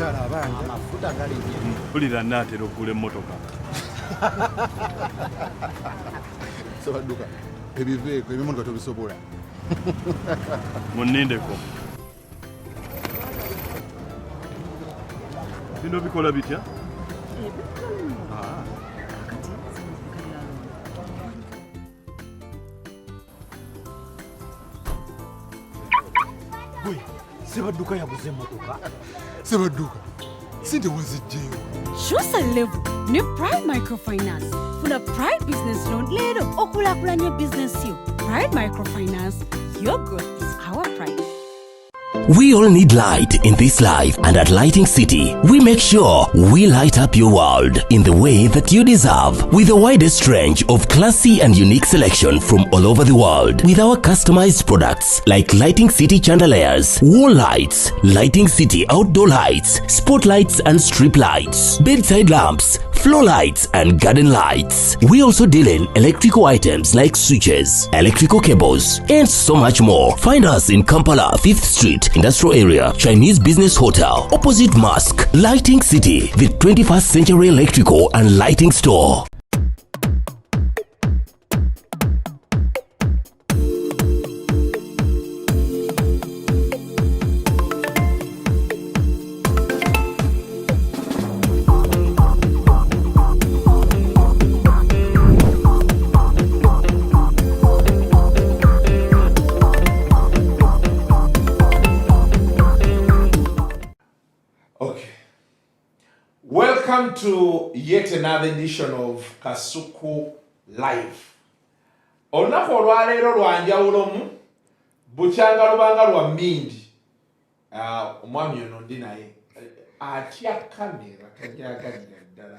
abakyala abangi amafuta gali mpulira naatera okugula emmotoka Sabadduka ebiveeko ebimotoka tobisobola munnindeko bino bikola bitya gwe Sabadduka yaguze emmotoka Sabadduka sente wazijjeyo Shusa level ne Pride Microfinance. Funa Pride Business Loan lero okulakulanya business yo. Pride Microfinance, your growth is our pride. We all need light in this life, and at Lighting City, we make sure we light up your world in the way that you deserve, with the widest range of classy and unique selection from all over the world, with our customized products like Lighting City chandeliers, wall lights, Lighting City outdoor lights, spotlights and strip lights, bedside lamps, floor lights and garden lights. We also deal in electrical items like switches, electrical cables, and so much more. Find us in Kampala, 5th Street, Industrial Area, Chinese Business Hotel, opposite Mosque. Lighting City, the 21st century electrical and lighting store. Welcome to yet another edition of Kasuku Live. Olunaku olwaleero lwanjawulomu bukyanga lubanga lwa mmindi. Omwami ono ndi naye atya kamera tajagagira ddala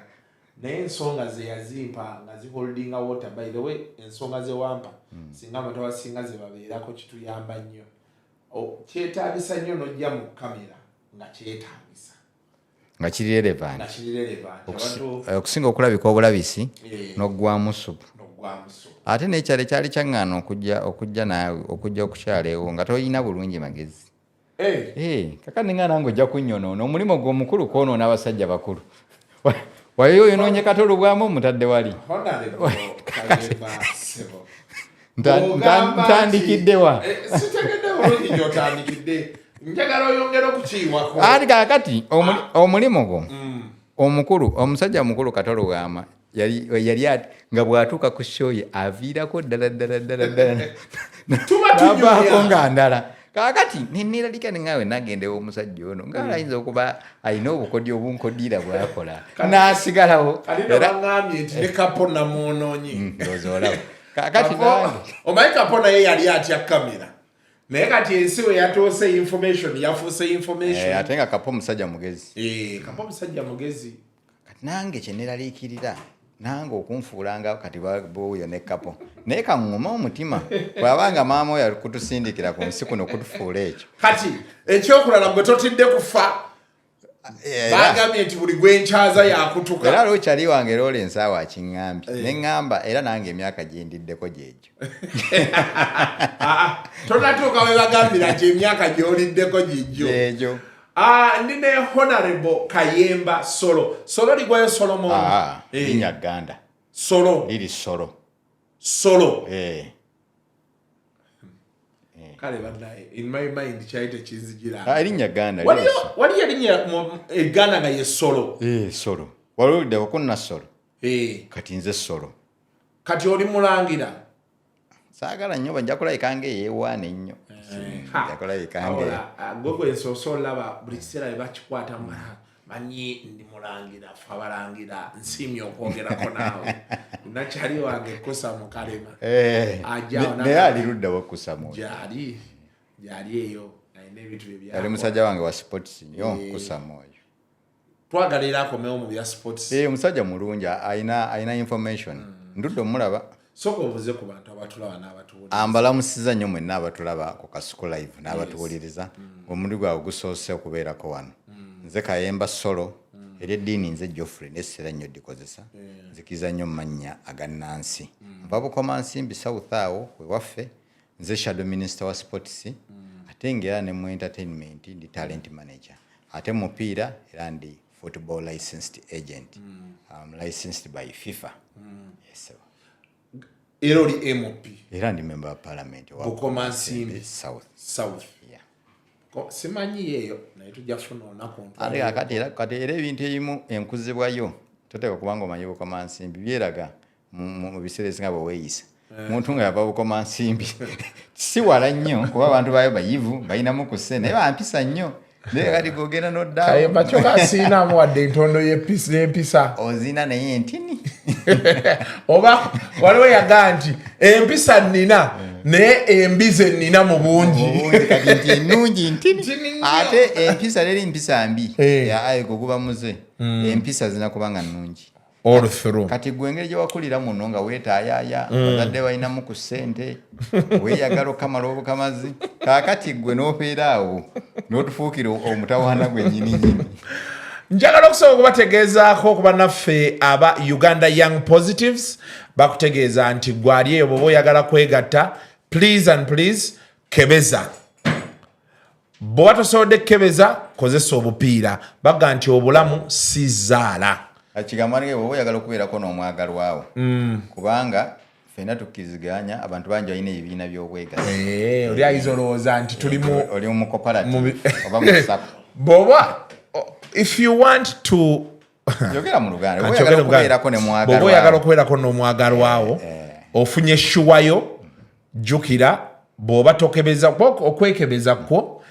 naye ensonga ze yazimpa nga ziholdinga water. By the way, ensonga ze wampa singa amatawa singa ze babeerako kituyamba nnyo. Kyetaagisa nnyo n'ojja mu kamera nga kyetaagisa nga kiri relevant okusinga okulabika obulabisi n'oggwamu supu ate n'ekyalo kyali kyaŋŋaana okujja naawe okujja okukyala ewo nga toyina bulungi magezi kakati nga nange ojja kunnyonoona omulimu gw'omukulu kwonoona abasajja bakulu wayo oyonoonye kati olubwamu omutadde wali ntandikiddewa njagala oyongera okukiiwako ati kakati omulimu gwo omukulu omusajja mukulu Katolo Wama yali nga bw'atuuka ku show ye aviirako ddala nabaako nga ndala kakati neniralika nengaawe nagendewo omusajja ono ngaalayinza okuba alina obukodyo obunkodira bwakola n'asigalawo era ngambye nti ne Kapo namwonoonye ndowooza olaba kakati nange omanyi Kapo naye yali atya kamera naye kati ensi we yatuuse information yafuuse information ate nga Kapo musajja mugezi Kapo musajja mugezi kati nange kyenneraliikirira nange okunfuulanga kati bw'oyo ne Kapo naye kaŋŋuma omutima bw'abanga maama oyo ali kutusindikira ku nsi kuno kutufuula ekyo kati ekyokulala gwe totidde kufa bagambye nti buli gwenkyaza yakutuka era lwokyali wange loola ensaawa akiŋŋambye neŋŋamba era nange emyaka gyendiddeko gyegyo tonatuuka we bagambira nti emyaka gyoliddeko gijjo ndi ne Honorable Kayemba Solo ligwayo Solomon linnya Ganda Solo liri Solo kale banaye in my mind kyaite kinzigira linnya Ganda wali yalinnya Ganda nga ye Solo Solo waludde okunna Solo kati nze Solo kati oli mulangira saagala nnyo bajja kulayika ngaeyeewaana ennyo gwegwe ensooso olaba buli kiseera bye bakikwata manyi ndi mulangira fe abalangira nsiimye okwogerako naawe nakyali wange Kusa Mukalema naye alirudda wa Kusa Moyo gyali eyo alina ebintu ali musajja wange wa sports nnyo Kusa Moyo twagala era akomewo mu bya sports musajja mulungi alina information ndudde omulaba soka obuze ku bantu abatulaba n'abatuwuliriza ambalamusiza nnyo mwenna abatulaba ku Kasuku Live n'abatuwuliriza omulimu gwabwe gusoose okubeerako wano nze Kayemba Solo eryeddiini nze Geoffrey nessera nnyo dikozesa nzikiriza nnyo mu mannya agannansi nva Bukomansimbi South awo wewaffe nze Shadow Minister wa Sports ate ng'era ne mu entertainment ndi talent manager ate mupiira era ndi football licensed agent. Licensed by FIFA. Yes, sir. Era oli MP. Era ndi member of parliament wa Bukoma Nsimbi South. Yeah. Simanyi yeyo naye tujja kufuna olunaku kati era ebintu ebimu enkuzibwayo toteeka kubanga omanyi Bukoma Nsimbi byeraga mu biseera ebisinga bweweeyisa muntu nga yava Bukoma Nsimbi si wala nnyo kuba abantu bayo bayivu balinamu ku sse naye bampisa nnyo naye kati gogenda n'oddaawo bakyoka siinamu wadde entondo y'empisa ozina naye entini oba waliwo yagaa nti empisa nnina naye embize nnina mu bungi kati nti ennungi ntini ate empisa leri mpisa mbi ayigo guba muze empisa zina kubanga nnungi all through kati gwe engeri gye wakulira muno nga weetaayaaya bazadde balinamu ku ssente weeyagala okamala obukamazi kaakati gwe n'obeera awo n'otufuukira omutawaana gwe nnyininyini. Njagala okusobola okubategeezaako okuba naffe aba Uganda Young Positives bakutegeeza nti gwali eyo bw'oba oyagala kwegatta please and please kebeza. Bw'oba tosobodde kebeza kozesa obupiira bagga nti obulamu si zaala. Kigambo nge bw'oba oyagala okubeerako n'omwagalwawo kubanga ffenna tukkiriziganya abantu bangi balina ebibiina by'obwegazi. Oli ayinza olowooza nti oli mu cooperative oba mu sako. Bw'oba if you want to yogera mu Luganda bw'oba oyagala okubeerako n'omwagalwawo ofunye essuwayo jjukira bw'oba tokebeza okwekebeza kwo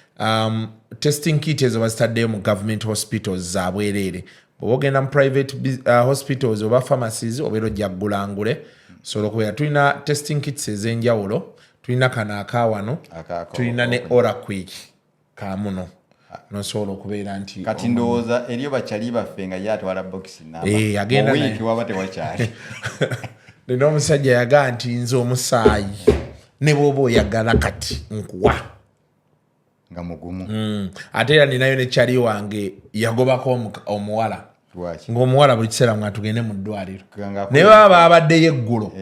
testing kit ezo bazitaddeyo mu government hospitals za bwereere. Bw'oba ogenda mu private hospitals oba pharmacies obeera ojja ggulangule sobola okubeera tulina testing kits ez'enjawulo tulina kano akaawano tulina ne Oraquick kaamuno nosobola okubeera nti kati ndowooza eriyo bakyali baffe nga ye atwala bokisi agenda waba tewakyali nina omusajja yagaa nti nze omusaayi ne bw'oba oyagala kati nkuwa nga mugumu. Ate era ninayo ne kyali wange yagobako omuwala ng'omuwala buli kiseera nga tugende mu ddwaliro naye baba babaddeyo eggulo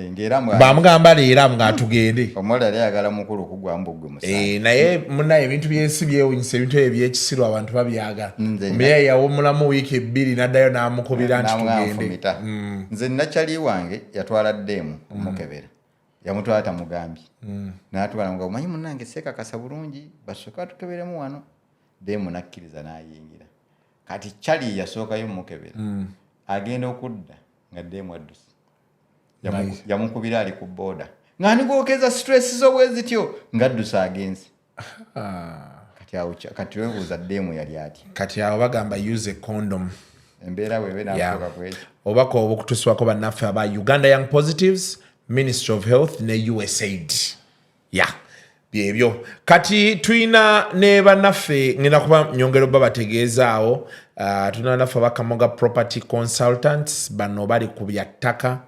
bamugamba leero nga tugende omuwala yali ayagala mukulu kugwamu bugwe musa naye munaye ebintu byensi byewunyisa ebintu ebyo byekisiru abantu babyaga omuyayi yawumulamu wiiki 2 n'addayo n'amukubira nti tugende. Nze nnakyali wange yatwala ddeemu omukebera yamutwala tamugambye n'atwala nga omanyi munnange seekakasa bulungi basooka tukeberemu wano ddeemu nakkiriza n'ayingira kati kyali yasookayo mukebera agenda okudda nga ddeemu addusi yamukubira ali ku booda nga nigwokeza stress z'obwe zityo nga addusa agenze kati webuuza ddeemu yali ati kati awo bagamba use a condom embeera bwebe n'asooka kwekyo obaka obukutusibwako bannaffe aba Uganda Young Positives Ministry of Health ne USAID byebyo kati tulina ne bannaffe ngenda kuba nyongero babategeezaawo tulina naffe abakamoga property consultants bano bali ku byattaka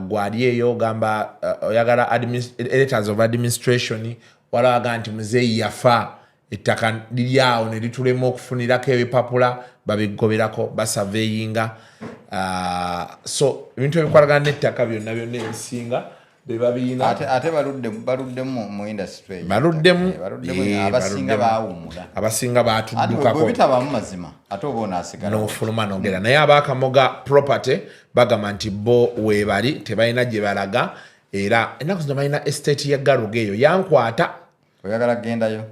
gwali eyo gamba oyagala letters of administration walaga nti muzeeyi yafa ettaka liryawo ne litulema okufunirako ebipapula babigoberako basurveyinga so ebintu ebikwalagana n'ettaka byonna ebisinga bebabiina ate baluddemu mu industry baluddemu abasinga baawumula abasinga baatuddukako bwe bitabamu mazima ate oba onaasigala n'ofuluma n'ogera naye abakamoga property bagamba nti bo weebali tebalina gye balaga era ennaku zino balina estate ya Garuga eyo yankwata oyagala kugendayo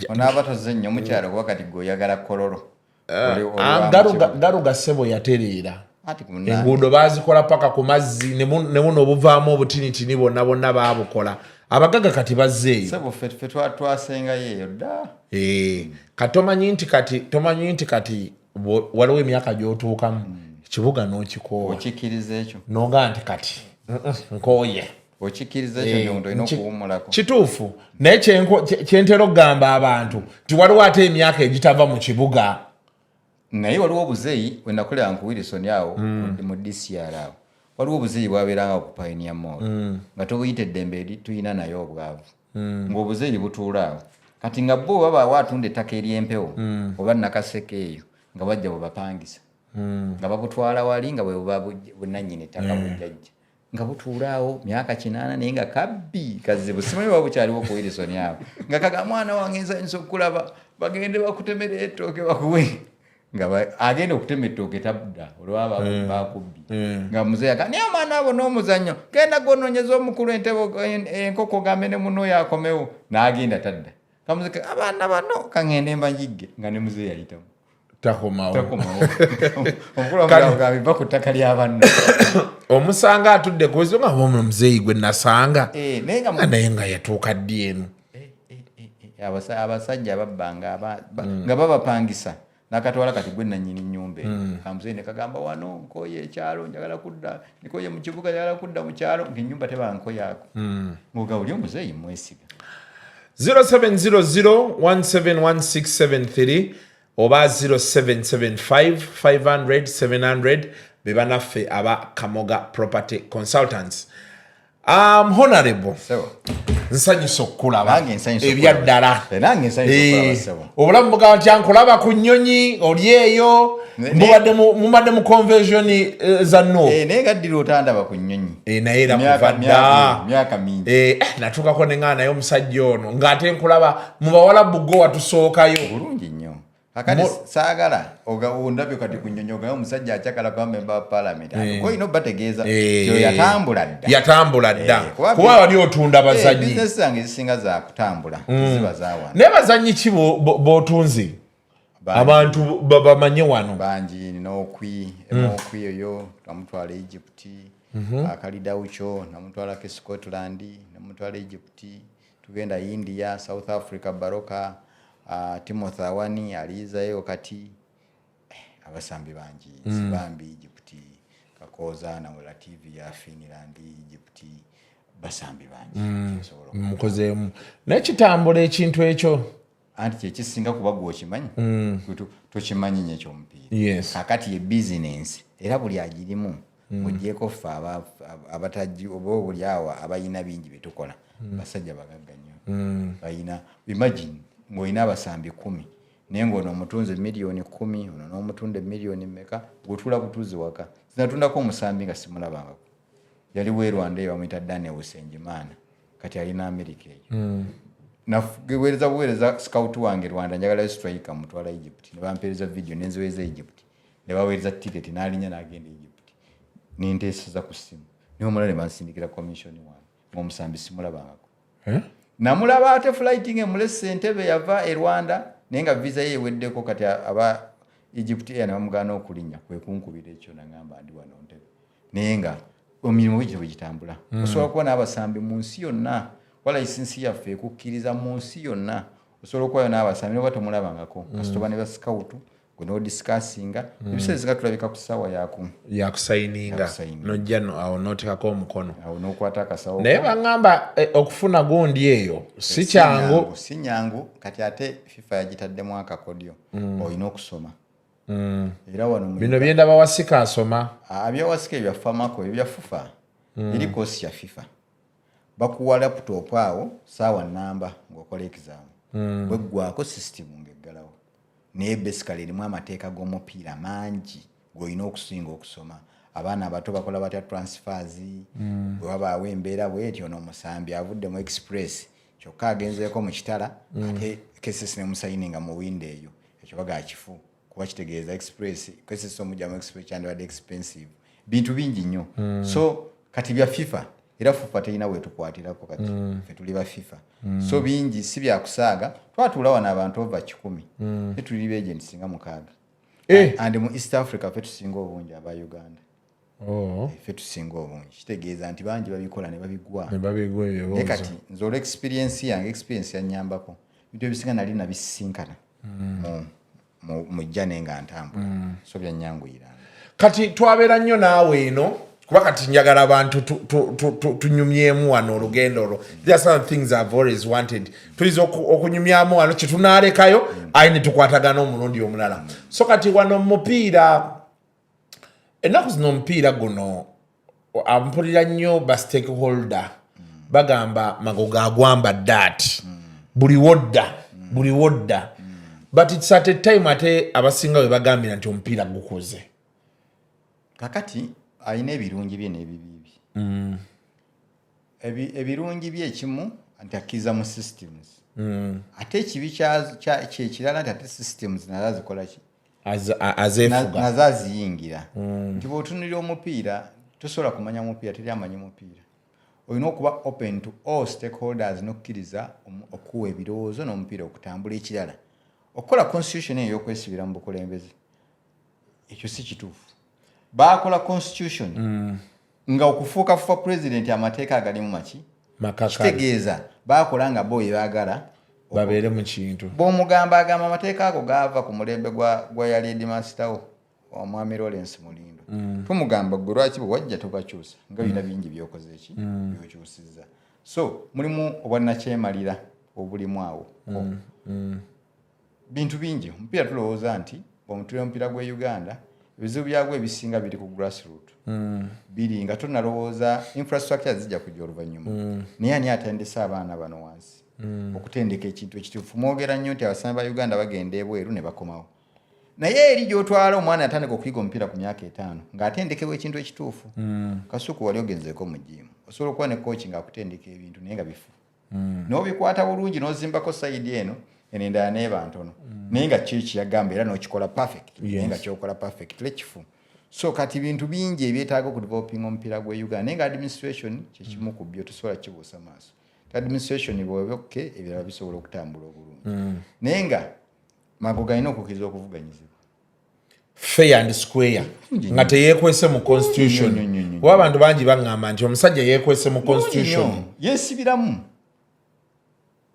onaaba tozze nnyo mukyalo kuba kati gwe oyagala kololo Garuga ssebo yatereera enguudo baazikola paka ku mazzi ne buno obuvaamu obutinitini bonna baabukola abagaga kati bazzeeyo sebo ffe twasengayo eyo dda tomanyi nti kati waliwo emyaka gy'otuukamu ekibuga n'okikoowa okikkiriza ekyo noga nti kati nkooye okikkiriza ekyo nyondo olina okuwummulako kituufu naye kyentera okugamba abantu nti waliwo ate emyaka egitava mu kibuga naye waliwo obuzeeyi bwe nakolera nku Wilson awo mu DCR awo waliwo obuzeeyi bwabeeranga ku Pioneer Mall nga tobuyita eddembe eri tuyina naye obwavu ng'obuzeeyi butuula awo kati nga bo baba waatunda ettaka ery'empewo oba nakaseke eyo nga bajja bwe bapangisa nga babutwala wali nga bwe buba bunnannyini ettaka bwejjajja nga butuulaawo myaka 8 naye nga kabbi kazibu simanyi wa bukyaliwo ku Wilson awo nga kaga mwana wange nsanyusa okulaba bagende bakutemera ettooke bakuwe nga agenda okutema ettooke tabudda olwaba bakubbi nga muzeeyi aga naye omwana abo n'omuzannyo genda gonoonyeza omukulu entebo enkoko gambe ne muno yakomewo n'agenda tadda kamuzeke abaana bano kangende mbajigge nga ne muzeeyi ayitamu takomawo omukulu amugambi ba ku ttaka ly'abanno omusanga atudde kuzo nga bomu muzeeyi gwe nasanga naye nga yatuuka ddi eno abasajja babbanga nga babapangisa nakatwala kati gwe nannyini nnyumba kamuzeeyi ne kagamba wano nkoye ekyalo njagala kudda nikoye mu kibuga njagala kudda mu kyalo ng'ennyumba teba nkoyaako ng'oga oli omuzeeyi mwesiga 0700171673 oba 0775-500-700 beba naffe aba Kamoga Property Consultants. Honorable nsanyusa okulaba ebyaddala obulamu buga ntya nkulaba ku nnyonyi oli eyo mubadde mu convention za no naye gaddira otandaba ku nnyonyi naye era kuva dda myaka mingi natuukako ne nga naye omusajja ono ng'ate nkulaba mu bawalabu gwe watusookayo bulungi nnyo kakati saagala ondabye kati ku nnyonyi ogayo omusajja akyakala kuba memba wa parliament olina obbategeeza yatambula dda kuba wali otunda bazanyi bizinesi zange zisinga zakutambula ziba zawana naye bazanyi ki b'otunze abantu bamanye wano bangi n'okwi oyo namutwala Egypt akalidawucho namutwalako Scotland namutwala Egypt tugenda India South Africa Baroka Timothy Awani alizayo kati abasambi bangi Zibambi Egypt Kakoza na Wala TV ya Finland Egypt basambi bangi mukozemu n'ekitambula ekintu ekyo anti kyekisinga kuba gwe okimanyi tokimanyi nnyo ekyomupiira kakati ye bizinensi era buli agirimu mugyeko ffe abatajji oba buli awo abayina bingi bye tukola basajja bagagga nnyo bayina imagine ng'olina abasambi 10 naye ng'ono omutunze miliyoni 10 ono n'omutunde miliyoni mmeka gwetuula butuuzi waka zinatundako omusambi nga simulabangako yali weerwanda eyo bamuyita Daniel Busenjimana kati alina Amerika eyo buweereza scout wange Rwanda njagala striker mutwala Egypt ne bampeereza video nenziweeza Egypt ne baweereza ticket n'alinya n'agenda Egypt ninteeseza ku ssimu niyo mulala ne bansindikira commission wange ng'omusambi simulabangako namulaba ate flighting emulese Entebbe yava e Rwanda naye nga visa ye eweddeko kati aba Egypt Air ne bamugana okulinnya kwe kunkubira ekyo nangamba ndi wano Entebbe naye nga omirimu bwe gitambula osobola kuba n'abasambi mu nsi yonna wala lisensi yaffe ekukkiriza mu nsi yonna osobola okubayo n'abasambi noba tomulabangako kasitoba ne ba scout gwe n'odiscussinga ebiseera nga tulabika ku ssaawa yakusayininga nojja awo n'oteekako omukono awo n'okwata akasawo naye baŋŋamba okufuna gundi eyo si kyangu si nyangu kati ate FIFA yagitaddemu akakodyo olina okusoma era wano bino byendaba wasika asoma abyawasika ebya famako ebya FIFA eri kosi ya FIFA bakuwa laptop awo saawa namba ng'okola exam bweggwako system ng'eggalawo naye basically erimu amateeka g'omupiira mangi g'olina okusinga okusoma abaana abato bakola batya transfers bwe wabaawo embeera bwetyo n'omusambi avudde mu express kyokka agenzeeko mu kitala ate cases nemusayininga mu windo eyo ekyo baga kifu kuba kitegeeza express cases omujja mu express kyandibadde expensive bintu bingi nnyo so kati bya FIFA era FIFA teyina wetukwatirako kati ffe tuli ba FIFA so bingi si byakusaaga twatuula wano abantu over 10 netuli beagent singa 6 and mu East Africa ffe tusinga obungi aba Uganda ffe tusinga obungi kitegeeza nti bangi babikola ne babigwa naye kati nze olwa experience ya nnyambako bintu ebisinga nali nabisinkana mu jjane nga ntambula so byannyanguiranga kati twabeera nnyo naawe eno kuba kati njagala abantu tunyumyemu wano olugendo olwo there are some things I've always wanted tuliza okunyumyamu wano kyetunaalekayo ayi ne tukwatagana omulundi omulala so kati wano mupiira ennaku zino omupiira guno ampulira nnyo ba stakeholder bagamba magogo agwambadde ati buli wodda but it's at a time ate abasinga we bagambira nti omupiira gukoze kakati alina ebirungi bye n'ebibi ebirungi byekimu nti akkiriza mu systems ate ekibi kyekirala nti ate systems nazo zikola ki nazo aziyingira nti bw'otunulira omupiira tosobola kumanya mupiira teri amanyi mupiira olina okuba open to all stakeholders n'okkiriza okuwa ebirowoozo n'omupiira okutambula ekirala okukola constitution eyo y'okwesibira mu bukulembeze ekyo si kituufu baakola constitution nga okufuukafuuka president amateeka agalimu maki kitegeeza baakola nga bo baagala babeere mu kintu bw'omugamba agamba amateeka ago gaava ku mulembe gwa yali edimasitawo omwami Lawrence Mulindo tumugamba gwe lwaki bwe wajja tobakyusa nga bina bingi byokoze eki byokyusizza so mulimu obwannakyemalira obulimu awo bintu bingi omupiira tulowooza nti omutule omupiira gwe Uganda ebizibu byagwo ebisinga biri ku grassroot biri nga tunalowooza infrastructure zijja kujja oluvannyuma naye ani atendesa abaana bano wansi okutendeka ekintu ekituufu mwogera nnyo nti abasambi ba Uganda bagenda ebweru ne bakomawo naye eri gy'otwala omwana yatandika okuyiga omupiira ku myaka 5 ng'atendekebwa ekintu ekituufu Kasuku wali ogenzeeko mu jimu osobola okuba ne kooki ng'akutendeka ebintu naye nga bifu n'obikwata bulungi n'ozimbako sayidi eno endala neeba ntono naye nga kiki yagamba era n'okikola perfect naye nga kyokola perfect lekifu so kati bintu bingi ebyetaaga okudevelopinga omupiira gwe Uganda naye nga administration kyekimu ku byo tosobola kibuusa maaso administration bw'obokke ebirala bisobola okutambula obulungi naye nga mago galina okukkiriza okuvuganyizibwa fair and square nga teyeekwese mu constitution kuba abantu bangi baŋŋamba nti omusajja yeekwese mu constitution yeesibiramu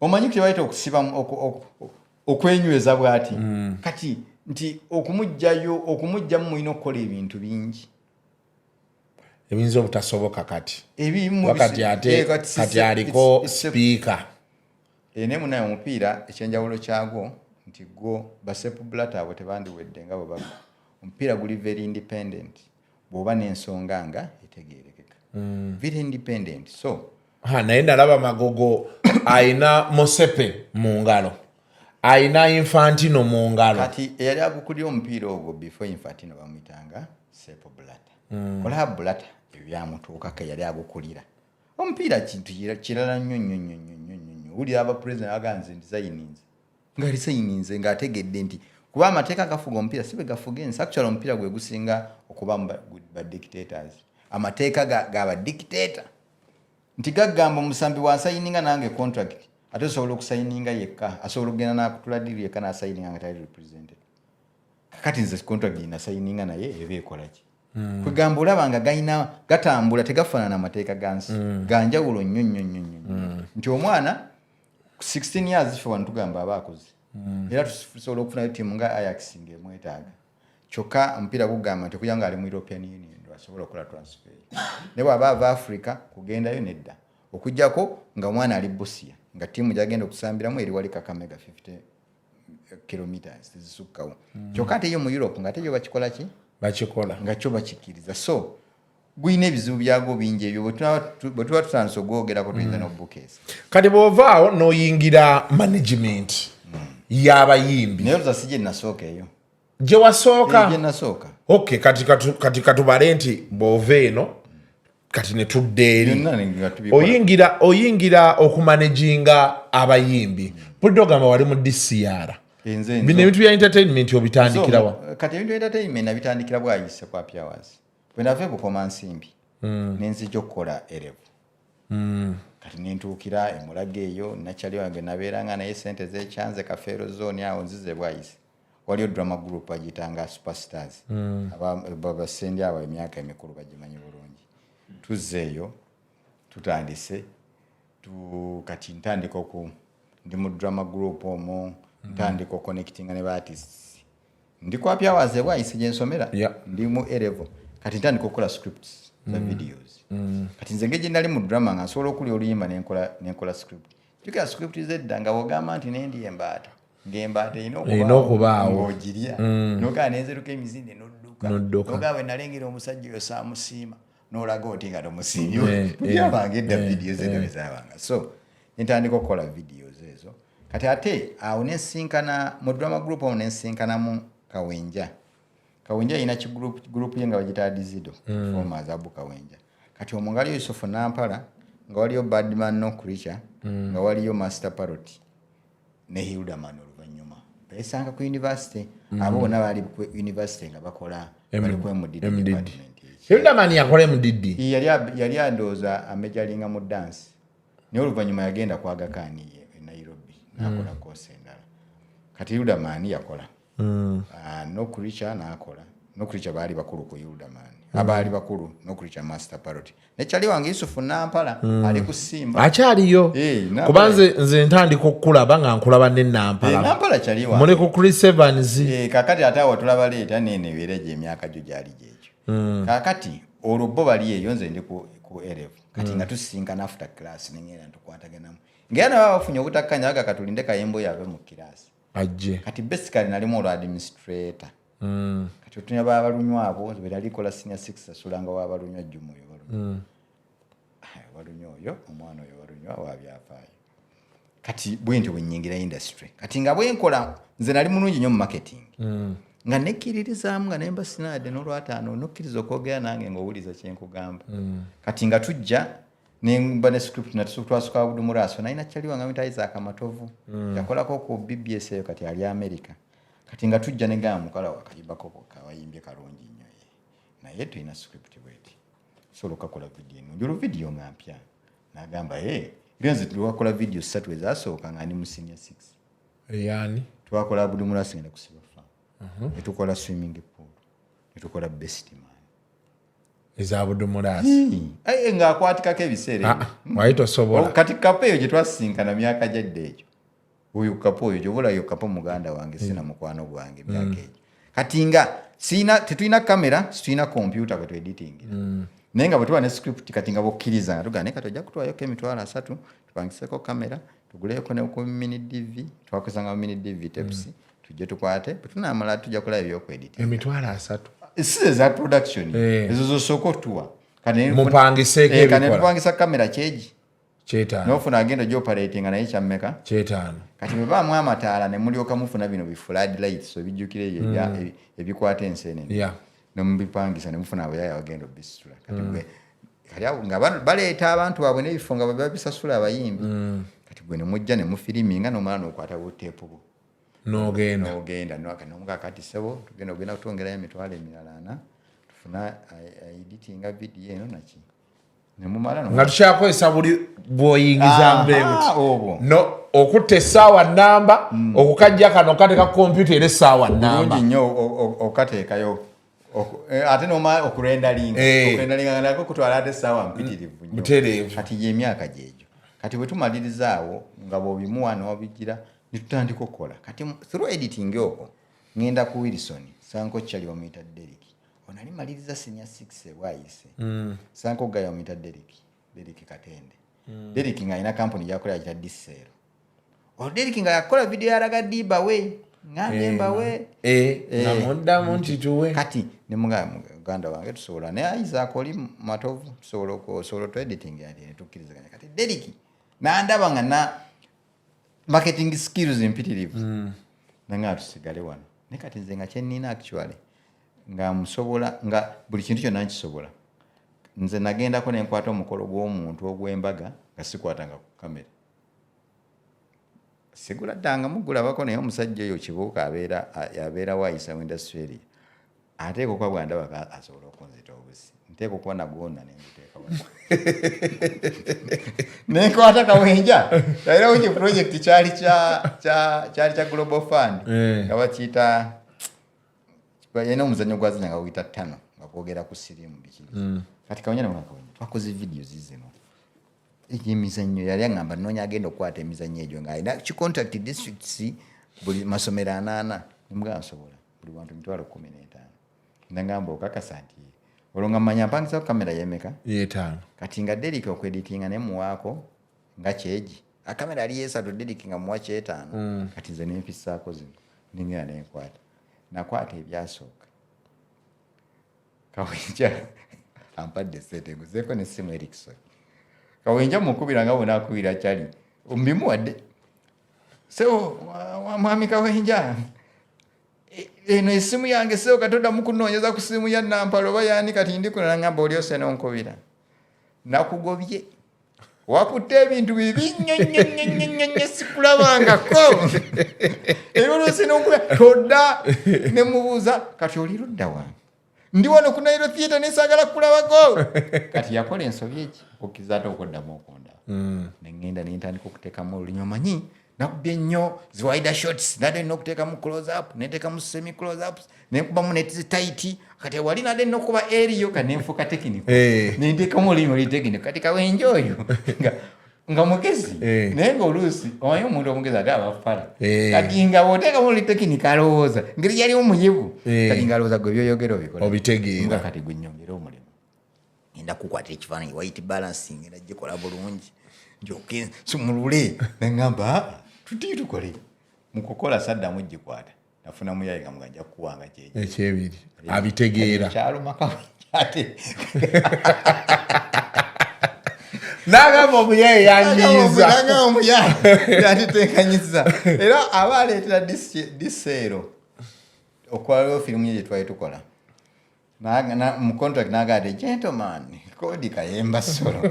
omanyi kye bayita okusibamu okwenyweza bw'ati kati nti okumugjamu mulina okukola ebintu bingi ebiyinza obutasoboka kati wakati ate kati aliko sipiika ne munaye omupiira ekyenjawulo kyagwo nti gwo basepu bulata abo tebandiwedde nga bwe baga omupiira guli very independent bw'oba n'ensonga nga etegeerekeka very independent so naye nalaba Magogo ayina Mosepe mu ngalo ayina Infantino mu ngalo kati eyali agukulira omupiira ogwo before Infantino bamuyitanga Sepp Blatter olaba Blatter ebyo byamutuukako yali agukulira omupiira kintu kirala nnyo wulira aba president aganze nti zayininze ngali sayininze ng'ategedde nti kuba amateeka gafuga omupiira si bwe gafuga ensi actually omupiira gwe gusinga okuba ba dictators amateeka gaba dictator nti gagamba omusambi wansayininga nange contract ate osobola okusayininga yekka asobola okugenda nakutula diri yekka nasayininga nga tali represented kakati nze contract ginasayininga naye eba ekola ki kwegamba olaba nga galina gatambula tegafaanana amateeka gansi ganjawulo nnyo nti omwana 16 years ffe wano tugamba aba akoze era tusobola okufunayo ttiimu nga Ajax ng'emwetaaga kyokka omupiira gugamba nti okujja nga ali mu European Union asobola okukola transfer ne bw'aba ava Africa kugendayo nedda okujjako nga omwana ali Busia nga ttiimu gyagenda okusambiramu eri wali Kakamega 50 kilometers zisukkawo kyokka ate yo mu Europe nga ate yo bakikola ki bakikola nga kyo bakikkiriza so guyina ebizibu byagwo bingi ebyo bwe tuba tutandise ogwogerako tuyinza n'obukeesi kati bw'ovaawo n'oyingira management y'abayimbi naye oluza si gye nasooka eyo gye wasooka gye nasooka okay kati katubale nti bw'ova eno kati ne tudde eri oyingira okumanaginga abayimbi pulidde ogamba wali mu DCR bino ebintu bya entertainment obitandikirawa kati ebintu bya entertainment nabitandikira bwayise kwa Pyawazi bwe nava bukoma nsimbi nenzija okukola erevu kati nentuukira emulaga eyo nakyali wange nabeeranga naye sente z'ekyanze Kafeero zone awo nzize bwayise waliyo drama group agitanga Superstars basendi abo emyaka emikulu bagimanyi bulungi tuzzeeyo tutandise kati ntandika ndi mu drama group omwo ntandika connectinga ne artists ndi kwa Pyawazi bwayise gye nsomera ndi mu A-level kati ntandika okukola scripts za videos kati nze ngeje nali mu drama nga nsobola okuli oluyimba nenkola script tukira script zedda nga wogamba nti nendi embaata ng'embaata erina okubaawo ng'ogirya nogaa nenzeruka emizinde n'odduka nogaa bwe nalengera omusajja oyo saamusiima n'olaga oti nga tomusiimye tubyabanga edda videos ezo bwe zaabanga so ntandika okukola videos ezo kati ate awo nensinkana mu drama group awo nensinkanamu Kawenja alina kigroup ye nga bagita Dizido formers Abu Kawenja kati omwangali Yusufu Nampala nga waliyo Badman no Creature nga waliyo Master Parrot ne Hildaman oluvannyuma bayisanga ku university abo bonna bali ku university nga bakola bali ku MDD department. Hildaman yakola MDD yali andooza amejalinga mu dance naye oluvannyuma yagenda ku Aga Khan e Nairobi nakola course endala kati Hildaman yakola no Creature nakola no Creature baali bakulu ku Hildaman abaali bakulu no Creature Master Parrot ne kyali wange Yusufu Nampala ali ku Simba akyaliyo kubanze nze ntandika okulaba nga nkulaba ne Nampala Nampala kyali wange muli ku Chris Evans kakati ate awo tulaba leeta nene ebireje emyaka gyo gyali gyekyo kakati olwo bo bali eyo nze ndi ku Erev kati nga tusinkana after class nengenda tukwataganamu ngena bafunye obutakkanya aga katulinde kayembo yabe mu class ajje kati basically nalimu olwa administrator kati otunya babalunywa abo bali kola senior 6 sasulanga wabalunywa jumuyo walunywa oyo omwana oyo walunywa wabyafaayo kati bwenti bwenyingira industry kati nga bwenkola nze nali mulungi nnyo mu marketing nga nekkiririzaamu nga nemba sinade n'olwataano nokkiriza okwogera nange ng'owuliza kyenkugamba kati nga tujja nemba ne script natwasuka Abudumuraso nalina kyaliwa nga mitayiza akamatovu yakolako ku BBS eyo kati ali America kati nga tujja negamba mukala wakayibako kawayimbye kalungi nnyo naye tulina script bweti solo kakola video njulu video nga mpya nagamba lyenze tuwakola video 3 ezasooka nga ndi mu senior 6 yani twakola Abudumuraso ngenda kusiba etukola swimming pool etukola best man eza Abudumuraso nga akwatikako ebiseera waito sobola kati kapo eyo gye twasinkana myaka gyadde egyo oyo kapo oyo gyobola yo kapo muganda wange sina mukwano gwange myaka egyo kati nga tetulina kamera situlina computer kwe tueditingira naye nga bwe tuba ne script kati nga bokkiriza nga tugane kati ojja kutwayoko emitwalo 3 tupangiseko kamera tuguleko ne ku mini DV twakozanga mini DV tapes tujje tukwate tunamala tujja kula ebyokwedit emitwalo 3 si za production ezo zosoko tuwa kane mupangiseke ebikola kane tupangisa kamera cheji chetano nofuna agenda jo operating na icha mmeka chetano kati beba mu amataala ne mulioka mufuna bino bi flood lights so bijukire ebikwata ensenene nomubipangisa ne mufuna abayaya bagenda bisula kati bwe kali awo nga baleeta abantu abwe nebifunga babisasula abayimbi kati bwe ne mujja ne mufiliminga nomala nokwata butepo nogenda nomuka kati sebo tugenda kutongera emitwalo emirala 4 tufuna editinga video eno naki nemumala nga tukyakozesa buli bwoyingiza mbeewo no okutta essaawa nnamba okukajja kano okateka kompyuta era essaawa nnamba nnyo okateekayo ate noma okurendalinga nako kutwala ate essaawa mpitirivu butereevu kati yemyaka gyegyo kati bwe tumalirizaawo nga bw'obimuwa n'obigira nitutandika okukola kati through editing okwo ngenda ku Wilson sanko kyali omuyita Derek onali maliriza senior 6 ewayise sanko gayo omuyita Derek Katende Derek nga ina company yakola ya Disero Derek nga yakola video yaraga Diba we ngamemba we namonda montituwe kati ne muganda wange tusobola ne aiza akoli matovu solo to editing yali netukirizaganya kati Derek nandaba nga na marketing skills impitirivu nanga tusigale wano ne kati nze nga kyenina actually nga musobola nga buli kintu kyonna nkisobola nze nagendako nenkwata omukolo gw'omuntu ogw'embaga nga sikwatanga ku kamera sigula ddanga mugulabako naye omusajja oyo kibuuka abeera wayisa mu industry ate kokwa bwandaba asobola okunzita obusi nteeka okuba nagwonna nenguteeka nenkwata kawenja era uki project kyali kya Global Fund nga bakiyita yena omuzannyo gwazanya nga wuyita 5 nga kwogera ku sirimu bikiri kati kawenja twakoze videos zino emizannyo yali agamba noonya agenda okukwata emizannyo egyo ng'alina kicontact districts buli masomero 8 nemugamba nsobola buli bantu 15,000 nagamba okakasa nti olwo nga mmanya mpangisa ku kamera yemeka yetaano kati nga Derek okweditinga nemuwaako nga kyeji akamera yali yesatu Derek nga muwa kyetaano kati nze nempisaako zino ningenda nenkwata nakwata ebyasooka kawenja ampadde sente nguzeeko nessimu Erickson kawenja mukubira nga bwonakubira kyali mbimuwadde so mwami kawenja eno esimu yange seo katoda mukunoonyeza ku simu ya Nampala oba yani kati ndi kuna ngamba oli ose n'onkubira nakugobye wakutte ebintu bibi nnyo sikulabangako ebuluusi nokuba todda ne mubuuza kati oli ludda wange ndi wano ku Nairo Theatre nesaagala kulabako kati yakola ensobi eki okkiza ate okuddamu okundaba nengenda nentandika okuteekamu olunyi omanyi nakubye nnyo ziwaida shots nade nina okuteekamu close up neteekamu semi close ups nenkubamu netizitaiti kati wali nade nina okuba eriyo kanenfuuka tekiniko nenteekamu olulimi olitekiniko kati kawenje oyo nga mugezi naye ngaoluusi omanyi omuntu omugezi ate abafala kati nga bwoteekamu olitekiniko alowooza ngeri yali omuyivu kati nga alowooza gwe byoyogera obikola obitegeera kati gwe nnyongera omulimu ngenda kukwata ekifaananyi white balancing ngenda gikola bulungi njoke sumulule nengamba tuti tukole mukukola saddamu gikwata nafuna muyayi nga muganja kuwanga ekyebiri abitegeera kyalumaka ate nagamba omuyayi yanyiiza omuyayi yatitekanyiza era aba aleetera diseero okwaliwo firimu ye gyetwali tukola mu contract nagade gentleman kodi kayemba solo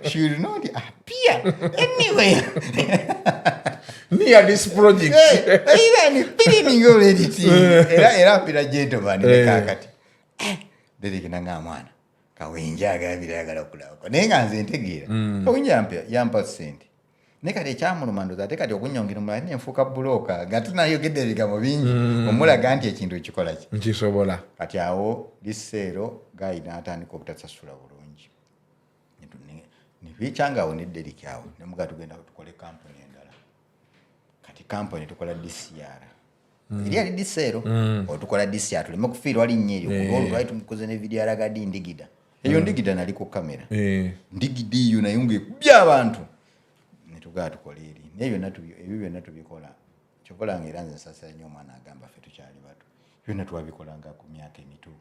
should not appear anywhere near this project even filming already era pira gentleman kakati Derek nanga mwana kawenje agabira yagala kulako nenga nze ntegeera kawenje yampa sente nekati kyamuluma ndoza ate kati okunyongira mulala nenfuuka buloka nga tunayogedde ebigambo bingi omulaga nti ekintu ekikola ki nkisobola kati awo liseero gayi n'atandika obutasasula bulungi nebikyangawo nedderiki awo nemuga tugenda tukole kampuni endala kati kampuni tukola DCR eri ali diseero otukola DCR tuleme kufiirwa linnya eryo kulwolwo lwali tumukoze ne vidiyo alaga ndigida eyo ndigida nali ku kamera ndigida eyo naye ngaekubya abantu netugaa tukola eri naye ebyo byonna tubikola kyokolanga era nze nsasira nnyo omwana agamba ffe tukyali bato byonna twabikolanga ku myaka emito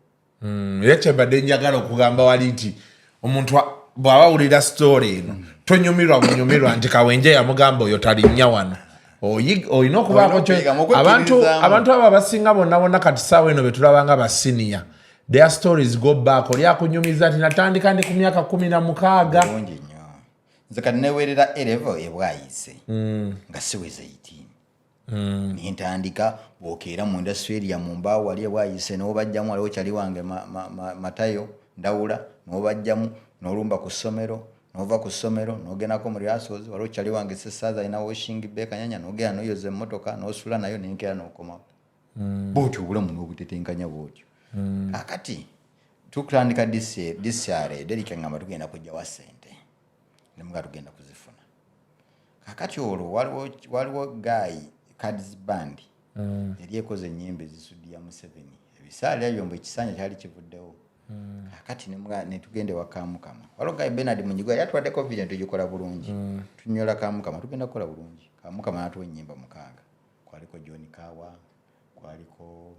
era kyembadde njagala okugamba wali nti omuntu bw'abawulira story eno tonyumirwa bunyumirwa nti kawenje yamugamba oyo talinnya wano olina okubaako abantu abo abasinga bonna kati saawa eno betulabanga basiniya their stories go back oli akunyumiza nti natandika ndi ku myaka 16 bulungi nnyo nze kati neweerera elevo ebwayise nga siweze 18 nintandika bwokeera mu indasitiri ya mumbaawo wali ebwayise n'obajjamu waliwo kyali wange matayo ndawula n'obajjamu n'olumba ku ssomero nova ku ssomero n'ogendako mu rehearsals waliwo kyali wange sesaaza alina washing bay kanyanya n'ogenda n'oyoza emmotoka n'osula nayo n'enkeera n'okomawo bwotyo obulamu n'obutetenkanya bwotyo kakati tukutandika DCR Derek ngamba tugenda kujjawa ssente nemuga tugenda kuzifuna kakati olwo waliwo guy Cards Band yali ekoze ennyimba ezisuddiya Museveni ebisaala ebyombo ekisanja kyali kivuddewo kakati netugende wa Kamukama waliwo guy Bernard Munyigo yali atwaddeko video tugikola bulungi tunyola Kamukama tugenda kukola bulungi Kamukama natuwa ennyimba 6 kwaliko John Kawa kwaliko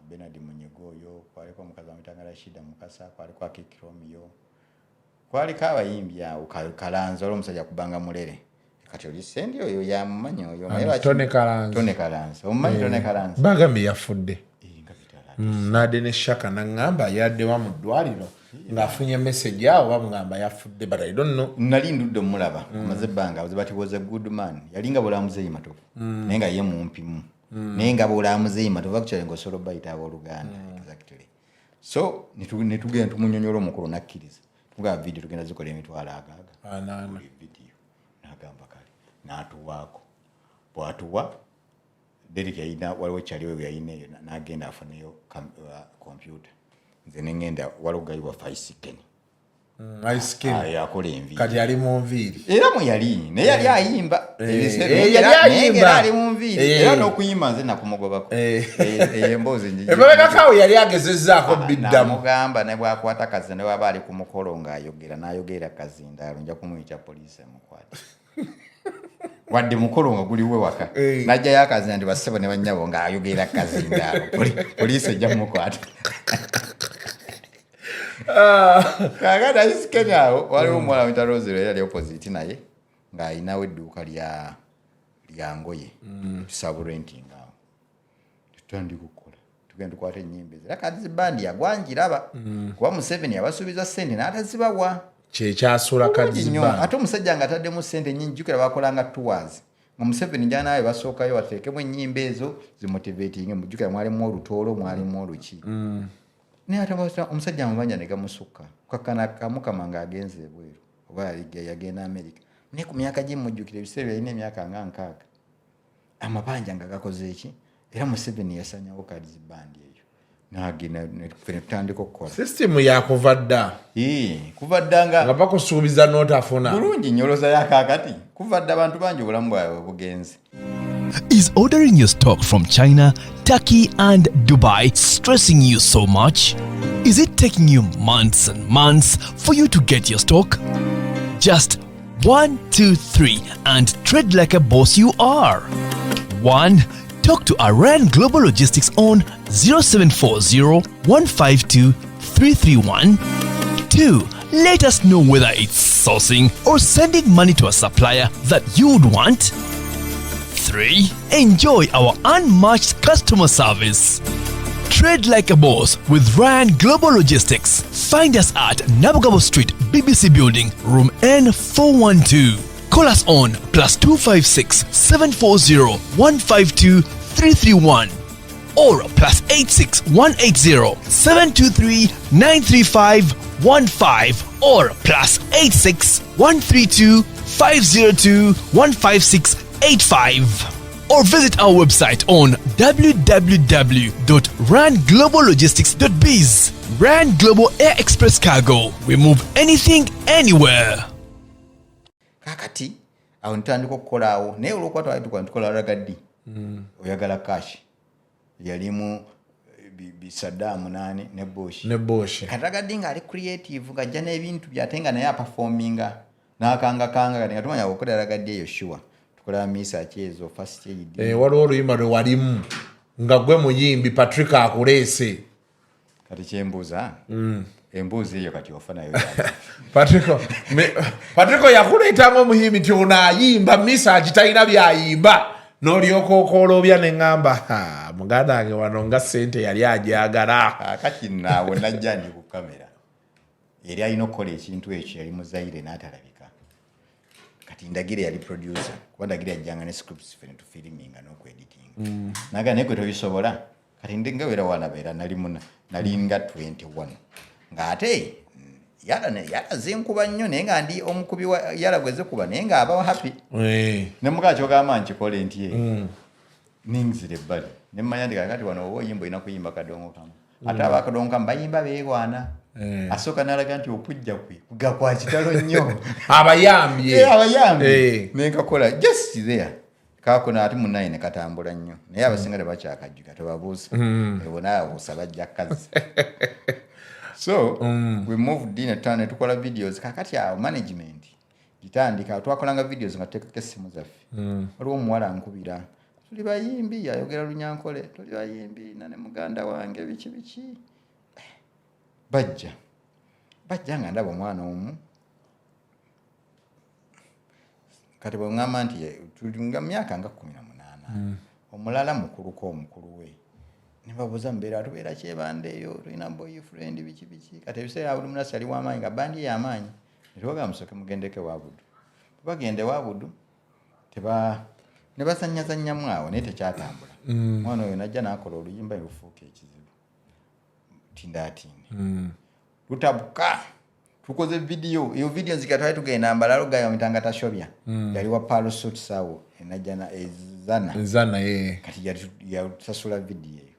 Bernard Munyigo oyo kwaliko mukazi amutanga Rashida Mukasa kwaliko Akikiromio kwaliko abayimbi awo Kalanza omusajja kubanga mulere kati oli sendi oyo yamumanyi oyo Tone Kalanza omumanyi Tone Kalanza bagambe yafudde nade ne shaka nangamba yaddewa mu ddwaliro ng'afunye message awo bamugamba yafudde but I don't know nali ndudde omulaba amaze ebbanga bati was a good man yalinga bulamuzeeyi matofu naye nga ye mumpimu naye nga bulamuzeeyi matofu actually ng'osobola bayita abooluganda exactly so netugenda tumunyonyola omukulu nakkiriza tugamba video tugenda zikola emitwalo agaaga video nagamba kale n'atuwaako bw'atuwa Derek yayina waliwo kyaliwo yayina eyo n'agenda afuneyo computer nze nengenda waliwo gayi waffe yakola enviiri kati yali mu nviiri era mwe yali naye yali ayimba ali mu nviiri era n'okuyimba nze nakumugobako emboozi emabegakawo yali agezezzaako biddamu mugamba ne bwakwata kazinda ne waba ali ku mukolo n'ayogera kazindaalo nja kumuyita poliisi emukwate wadde mukolo nga guliwe waka najjayo akazinda ndi bassebo ne bannyabo ng'ayogera kazindaalo poliisi ejja mukwata kakati aisikenya awo waliwo omuwala wita Rosero yali opposite naye ng'ayinawo edduuka lya ngoye tusaba renting awo tutandika okukola tugenda tukwata ennyimba ezo era kati bandi yagwangiraba kuba Museveni yabasuubiza ssente n'atazibawa kyekyasula kadizibandi ate omusajja nga ataddemu ssente nnyingi jjukira bakolanga tours nga Museveni njana nawe basookayo bateekemu ennyimba ezo zimotivating mujjukira mwalimu olutoolo mwalimu oluki naye ate omusajja amabanja ne gamusukka kukakkana kamukama ng'agenze ebweru oba yagenda America naye ku myaka gye mujjukira ebiseera yalina emyaka nga 6 amabanja nga gakoze eki era Museveni yasanyawo kadizibandi eyo n'agenda ne tutandika okukola system yakuva dda kuva dda nga bakusuubiza n'otafuna bulungi nyoloza yakakati kuva dda abantu bangi obulamu bwabwe bugenze. Is ordering your stock from China, Turkey and Dubai stressing you so much? Is it taking you months and months for you to get your stock? Just 1, 2, 3 and trade like a boss you are. 1. Talk to Aran Global Logistics on 0740 152 331. 2. Let us know whether it's sourcing or sending money to a supplier that you would want. 3. Enjoy our unmatched customer service. Trade like a boss with Ryan Global Logistics. Find us at Nabugabo Street, BBC Building, Room N412. Call us on +256 740 152 331 or +86 180 723 935 15 or +86 132 502 156 85 or visit our website on www.rangloballogistics.biz. Rand Global Air Express Cargo. We move anything, anywhere. Kakati awo ntandika okukola awo naye olwokuba twali tukola ragadi oyagala cash yalimu Saddam nani ne Bush kati ragadi nga ali creative ng'ajja n'ebintu byate nga naye aperforminga n'akanga kati nga tumanya okukola ragadi eyo sure tukola misa chezo first aid waliwo oluyimba lwe walimu nga gwe muyimbi Patrick akuleese kati kyembuuza embuuzi eyo kati ofa nayo Patrick yakuleetanga omuyimbi nti ono ayimba misa kitalina byayimba n'olyoka okooloobya ne ŋŋamba muganda wange wano nga ssente yali ajagala kati naawe najja ndi ku kamera yali alina okukola ekintu ekyo yali muzaire n'atalabika kati ndagire yali producer kuba ndagire yajjanga ne scripts ffe ne tufiliminga n'okueditinga naga naye kwe tobisobola kati nga wera wanabeera nali nga 21 ng'ate yalaze nkuba nnyo naye nga ndi omukubi yalagweze kuba naye ng'aba happy ne mukaa kyogamba nkikole nti ningizira ebbali ne mmanya ndi kakati wano oba oyimba olina kuyimba kadongo kamu ate abakadongo kamu bayimba beewaana asooka n'alaga nti okujja kwe gakwa kitalo nnyo abayambye nenkakola just there kaakona ate munnaye ne katambula nnyo naye abasinga tebakyakajjuka tobabuusa ebona abuusa bajja kazi so we moved in ne tukola videos kakati awo management gitandika twakolanga videos nga tuteekako essimu zaffe waliwo omuwala nkubira tuli bayimbi yayogera Lunyankole tuli bayimbi nane muganda wange biki bajja nga ndaba omwana omu kati bwe ngamba nti tulinga myaka nga 18 omulala mukuluko omukulu we nibabuuza mbeera tubeera kyebande eyo tulina boyfriend biki kati ebiseera buli munasi ali w'amaanyi nga bandi y'amaanyi netwoga musooke mugendeke wabudu bagende wabudu ne basanyazannyamu awo naye tekyatambula mwana oyo najja n'akola oluyimba lufuuka ekizibu tindaatinde lutabuka tukoze video eyo video nzika twali tugenda mbalalo gayo mitanga tashobya yali wa Parasut sawo enajana ezana kati yatusasula video eyo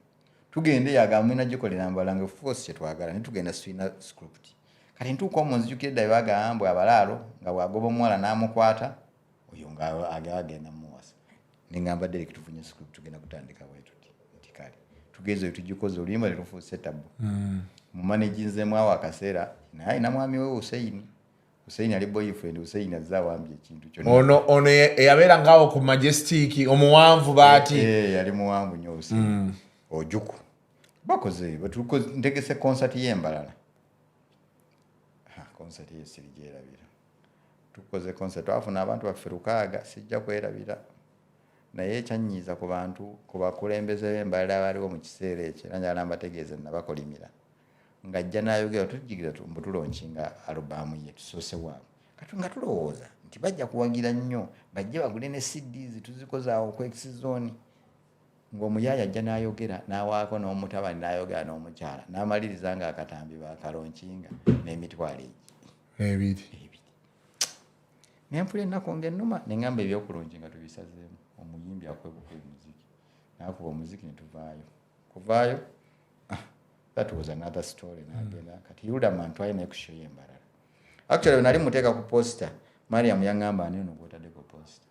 tugende yagamwe nagikolera mbalange force twagala ne tugenda swina script kati ntuko omunzijukire dai bagambwe abalalo nga bwagoba omwala namukwata oyo nga agagenda muwasa ningamba direct tufunye script tugenda kutandika wetu ntikali tugeze tujikoze oluyimba lerufu setup mu managing mwa akaseera naye na mwami we Hussein ali boyfriend Hussein azawambye ekintu kyonna ono yabeera ngawo ku Majestic omuwanvu baati yali muwanvu nnyo Hussein ojuku bakoze batukoze ntegese concert y'embalala concert yesirigerabira tukoze concert afuna abantu baffe lukaaga sijja kwerabira naye ekyanyiiza ku bantu ku bakulembeze b'embalala abaliwo mu kiseera ekyo era njala mbategeeze nabakolimira ng'ajja n'ayogera tujigira mbutulonkinga alubamu ye tusoose waabwe kati nga tulowooza nti bajja kuwagira nnyo bajje bagule ne CDs tuzikoze awo ku X-Zone ng'omuyaaya ajja n'ayogera n'awaako n'omutabani n'ayogera n'omukyala n'amaliriza ng'akatambi bakalonkinga n'emitwalo ebiri nempula ennaku ng'ennuma ne ngamba ebyokulonkinga tubisazeemu omuyimbi akwebuka muziki n'akuba omuziki ne kuvaayo that was another story n'agenda kati Hildaman twalina kushow y'embalala actually nali muteeka ku poster Mariam yangamba ani ono gw'otaddeko poster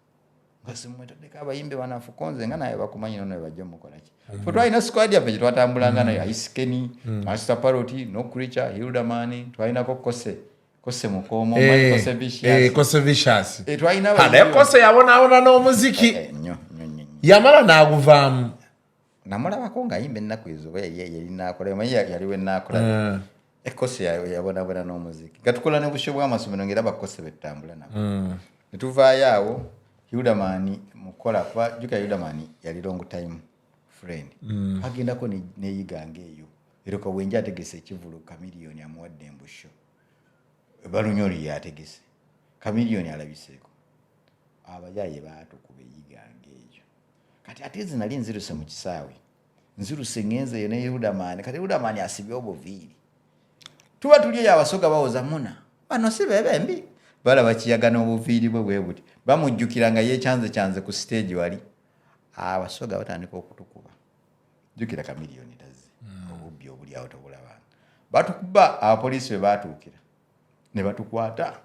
nga simwetaddeko abayimbi banafu konze nga naye bakumanyi nono bajja mukola ki ffe twalina squad yaffe gye twatambulanga nayo Iskeni Master Paroti no Creature Hildaman twalinako Kose Mukomo Kose Vicious twalina Kose yabonaabona n'omuziki yamala n'aguvaamu namulabako ng'ayimba ennaku ezo yali naakola manyi yaliwo enaakola Kose yabonabona n'omuziki gatukola ne busho bw'amasomero ng'era bakose betambula nabo ne tuvaayo awo Hildaman mukola kuba juka Hildaman yali long time friend agendako neyigange eyo eroka bwenja ategese ekivulu Chameleone amuwadde embusho balunyoli yategese Chameleone alabiseeko abayaye baatukuba eyigange eyo kati ate zinali nziruse mu kisaawe nziruse ngenze yo ne Hildaman kati Hildaman asibye obuviiri tuba tuli eyo abasoga bawoza muna bano si bebembi balaba kiyagana obuviiri bwe buti bamujjukira nga yekyanze ku stage wali abasoga batandika okutukuba jjukira Chameleone tazze obubbi obuli awo tobulaba batukuba abapoliisi be baatuukira ne batukwata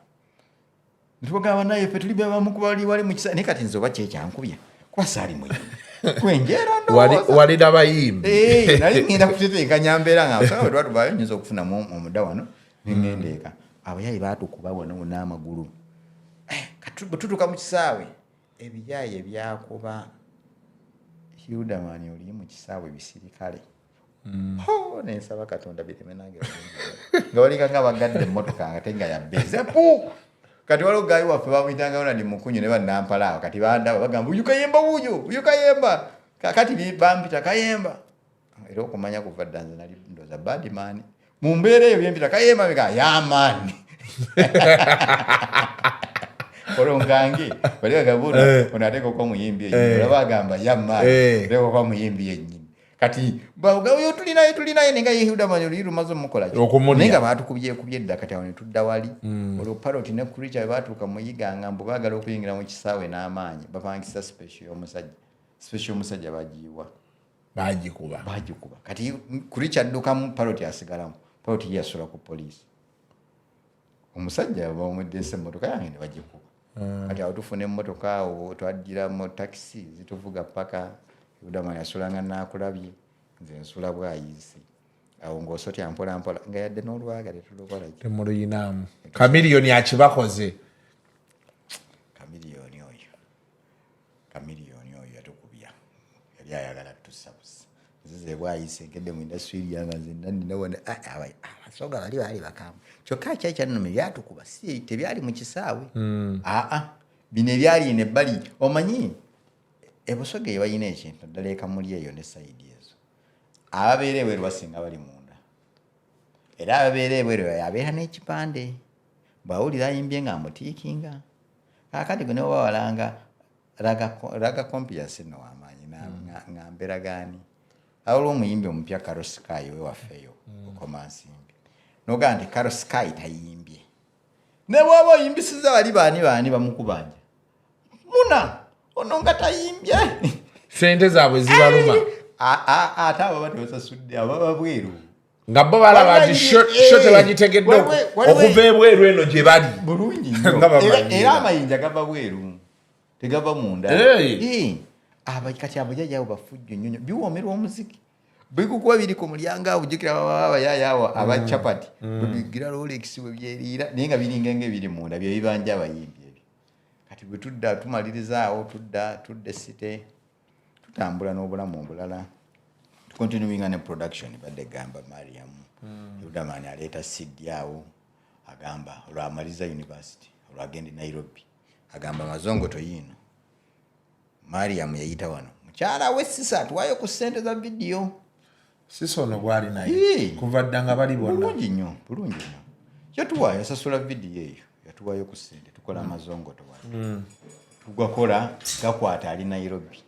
ntubagamba naye ffe tuli bebamukuba wali mu kisa naye kati nze oba kyekyankubya kuba saali muyimbi kwenjera walira bayimbi nali ngenda kuteteekanya mbeera nga abasoga bwe twatubayo nyinza okufunamu omudda wano nengendeeka abayayi baatukuba wano n'amagulu bwe tutuuka mu kisaawe ebiyayi ebyakuba Hildaman oli mu kisaawe bisirikale nensaba Katonda bireme nange nga walikanga bagadde emmotoka nga tenga yabbeze kati waliwo gayi waffe bamuyitanga Ronald Mukunyu ne bannampala awo kati bandaba bagamba uyu kayemba kakati bampita kayemba era okumanya kuva dda nze nali ndoza badman mu mbeera eyo byempita kayemba bika yamaani olongange bali bagabula onateeka kwa muyimbi enyini olaba agamba yamaani teeka kwa muyimbi enyini kati bayo tulinaye nenga ye Hildaman oli rumaze mukola nenga batukubye edda kati awo ne tudda wali olwo Paroti ne Creature baatuuka muyiganga mbu baagala okuyingira mu kisaawe n'amaanyi bapangisa special omusajja bagikuba kati Creature addukamu Paroti asigalamu Paroti yasula ku poliisi omusajja bamuddeese emmotoka yange ne bagikuba kati awo tufuna emmotoka awo twaddira mu takisi zituvuga paka Hildaman yasulanga naakulabye nze nsula bwayiisi awo ng'osotya mpola nga yadde n'olwaga tetulokola temuluyinaamu Chameleone akibakoze Chameleone oyo yatukubya yali ayagala tusabusa nzize bwayiisi engedde mu indasitiri yange nze nandinawona abasoga bali bakamu kyokka kyali kyanome byatukuba si tebyali mu kisaawe bino ebyali nebbali omanyi ebusoga eyo balina ekintu ddala ekamuli eyo ne sayidi ezo ababeera ebweru basinga bali munda era ababeera ebweru abeera n'ekipande bwawulira ayimbye nga amutiikinga kakati gwe nebawalanga laga kompiyansi nno wamaanyi nga mberagaani awolwa omuyimbi omupya Karosky we waffeyo okomansimbi nogaa nti Karosky tayimbye ne bw'oba oyimbisiza bali baani bamukubanja muna ono nga tayimbye sente zaabwe zibaluma ate abo batebasasudde ababa bweru nga bo balaba nti sho tebagitegedde okuva ebweru eno gye bali bulungi era amayinja gava bweru tegava munda kati abajajja abo bafujjo nnyo biwoomerwa omuziki bikukuba biri ku mulyango awo jjukira abayaaya awo abacapati bwebigira Rolex bwe byeriira naye nga biringa ng'ebiri munda bye bibanja abayimbi ebyo kati bwe tudda tumaliriza awo tudde site tutambula n'obulamu obulala tukontinuinga ne production badde gamba Mariam Hildaman aleeta CD awo agamba olwamaliza university olwagenda Nairobi agamba mazongo toyino Mariam yayita wano mukyala we Sisa tuwayo ku ssente za video. Sisa ono gwali naye kuva ddanga bali bonna bulungi nnyo yatuwayo yasasula video eyo yatuwayo ku ssente tukola amazongo tuwayo tugakola gakwata ali Nairobi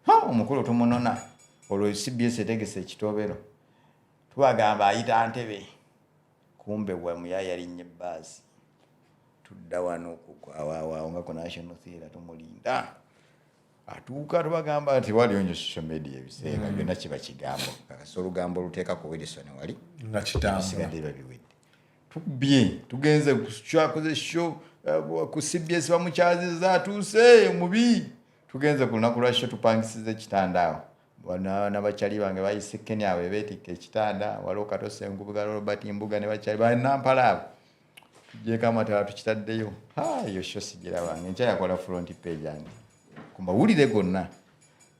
omukulu tumunona olwo CBS etegese ekitobero tubagamba ayita Ntebe kumbe bwa muyaya linnye bbaasi tudda wano nga ku National Theatre tumulinda atuuka tubagamba nti waliyo nnyo social media ebiseera byonna kiba kigambo kakasa olugambo oluteeka ku Wilson wali nga kitambula sigadde babiwedde tubye tugenze kukoze show ku CBS bamukyaziza atuuse mubi tugenze ku lunaku lwa show tupangisize ekitandaawo n'abakyali bange bayise Kenya awe beetikka ekitanda waliwo Katose Ngubuga Robert Mbuga ne bakyali banampala abo tujjeko amatala tukitaddeyo iyo show sigirabanga enkya yakola front page yange kumbawulire gonna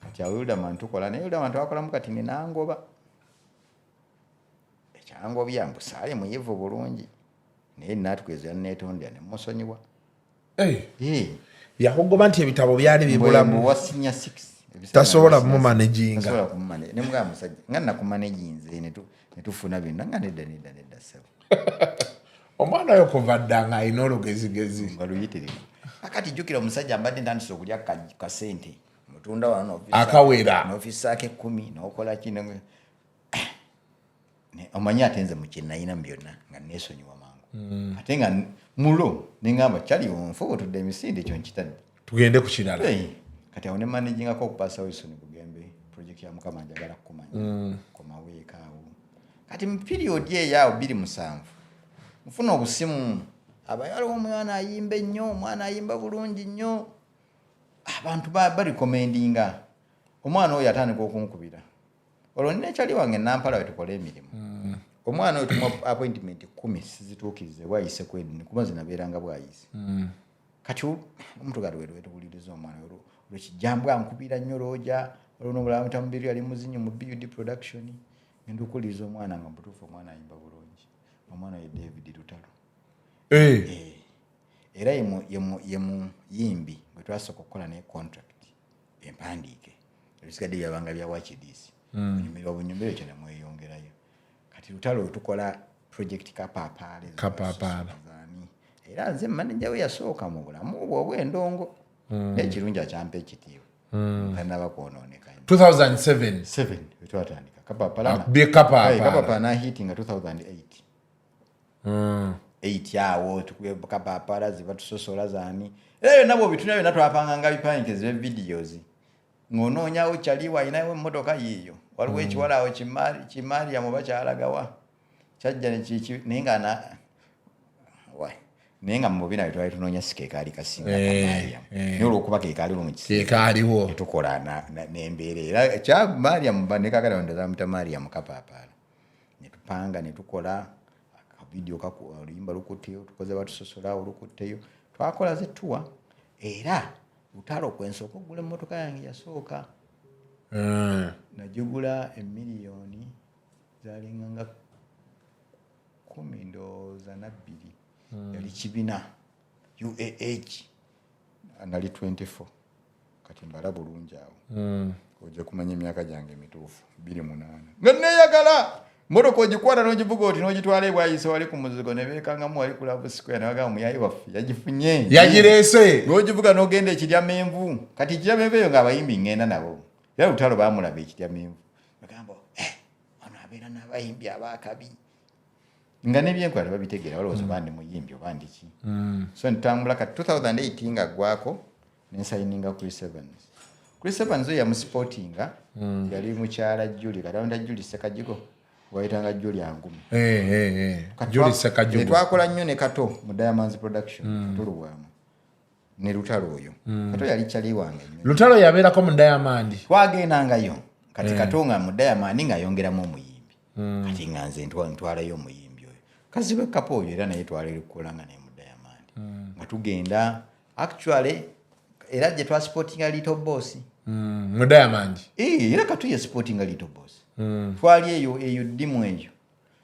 kati awuliraman tukola naye uliraman twakolamu kati nenangoba ekyangobya mbusaale muyivu bulungi naye natukwezera netondera nemusonyiwa yakugoba nti ebitabo byali bibulamu wasinya 6 tasobola mumanaginga nemugamba musajja nga nakumanaginze netufuna bino nga nedda sebo omwana oyo kuva ddanga alina olugezigezi nga luyitirivu akati jjukira omusajja mbadde ntandise okulya kasente mutunda wano akawera n'ofiisi ake 10 n'okola kino omanyi ate nze mu kye nayina byonna nga neesonyiwa mangu ate nga mulo neŋŋamba kyali onfu otudde emisinde ekyo nkitadde tugende ku kirala kati awo ne managingako okupaasa Wilson Bugembe project ya Mukama njagala kukumanya komaweekaawo kati mu periodi eyaawo 27 mufuna obusimu abayala omwana ayimba ennyo omwana ayimba bulungi nnyo abantu barikomendinga omwana oyo atandika okunkubira olwo nina ekyali wange nampala we tukola emirimu omwana oyo tuma appointment 10 sizituukirize bwayise kwedini kuba zinabeeranga bwayise kati omuntu gati wetuwuliriza omwana lwekijjambwa nkubira nnyo looja olwo nobulamu tamubiri ali muzinyo mu BUD production ngenda okuwuliriza omwana nga mutuufu omwana ayimba bulungi omwana ye David Lutalo era ye muyimbi bwe twasooka okukola naye contract empandiike ebisigadde byabanga bya wakidisi obunyumbiro ekyo nemweyongerayo kati Lutalo tukola project kapapaale era nze manager we yasooka mu bulamu obw'endongo n'ekirungi akyampa ekitiibwa kanaba kwonooneka 2007 wetwatandika kapapala nahiti nga 2008 awo tukapapala ziba tusosola zaani eyo nabo bituna byonna twapanganga bipandiike videos ng'onoonyawo kyaliwo alinawo emmotoka yiiyo waliwo ekiwala awo Kimariamu bakyalagawa kyajja naye nga mu bubina bwe twali tunoonya sikeekaali kasinga Mariamu naye olw'okuba keekaaliwo mu kiseekaaliwo tukola n'embeera era kya Mariamu nekagala wandeza muta Mariamu kapapaala ne tupanga ne tukola akavidiyo oluyimba lukutteyo tukoze batusosola olukutteyo twakola zetuwa era Lutalo kwensooka okugula emmotoka yange yasooka najigula emiliyoni zalinganga 10 ndowooza na 2 yali kibina UAH nali 24 kati mbala bulungi awo ojja kumanya emyaka gyange mituufu 28 nga neeyagala motoka ogikwata n'ogivuga oti n'ogitwala ebwayise wali ku muzigo ne beekangamu wali ku Love Square ne bagamba muyayi waffe yagifunye yagireese n'ogivuga n'ogenda ekiryamenvu kati ekiryamenvu eyo ng'abayimbi ngenda nabo era Lutalo baamulaba ekiryamenvu bagamba ono abeera n'abayimbi abaakabi nga nebyenkola tebabitegeera balowooza oba ndi muyimbi oba ndi ki so ntambula kati 2008 nga ggwako nensayininga Chris Evans oyo yamusipotinga yali mukyala Julie katonda Julie Sekajigo wayitanga Julie Angumi Julie Sekajigo twakola nnyo ne Kato mu Diamonds production tulubwamu ne Lutalo oyo Kato yali kyali wange nnyo Lutalo yabeerako mu Diamond twagendangayo kati Kato nga mu Diamond nga yongeramu omuyimbi kati nga nze ntwalayo omuyimbi kazibe kapo oyo era naye twali lukolanga ne mu Diamond nga tugenda actually era gye twasportinga Little Boss mu Diamond era katuye sportinga Little Boss twali eyo ddimu eyo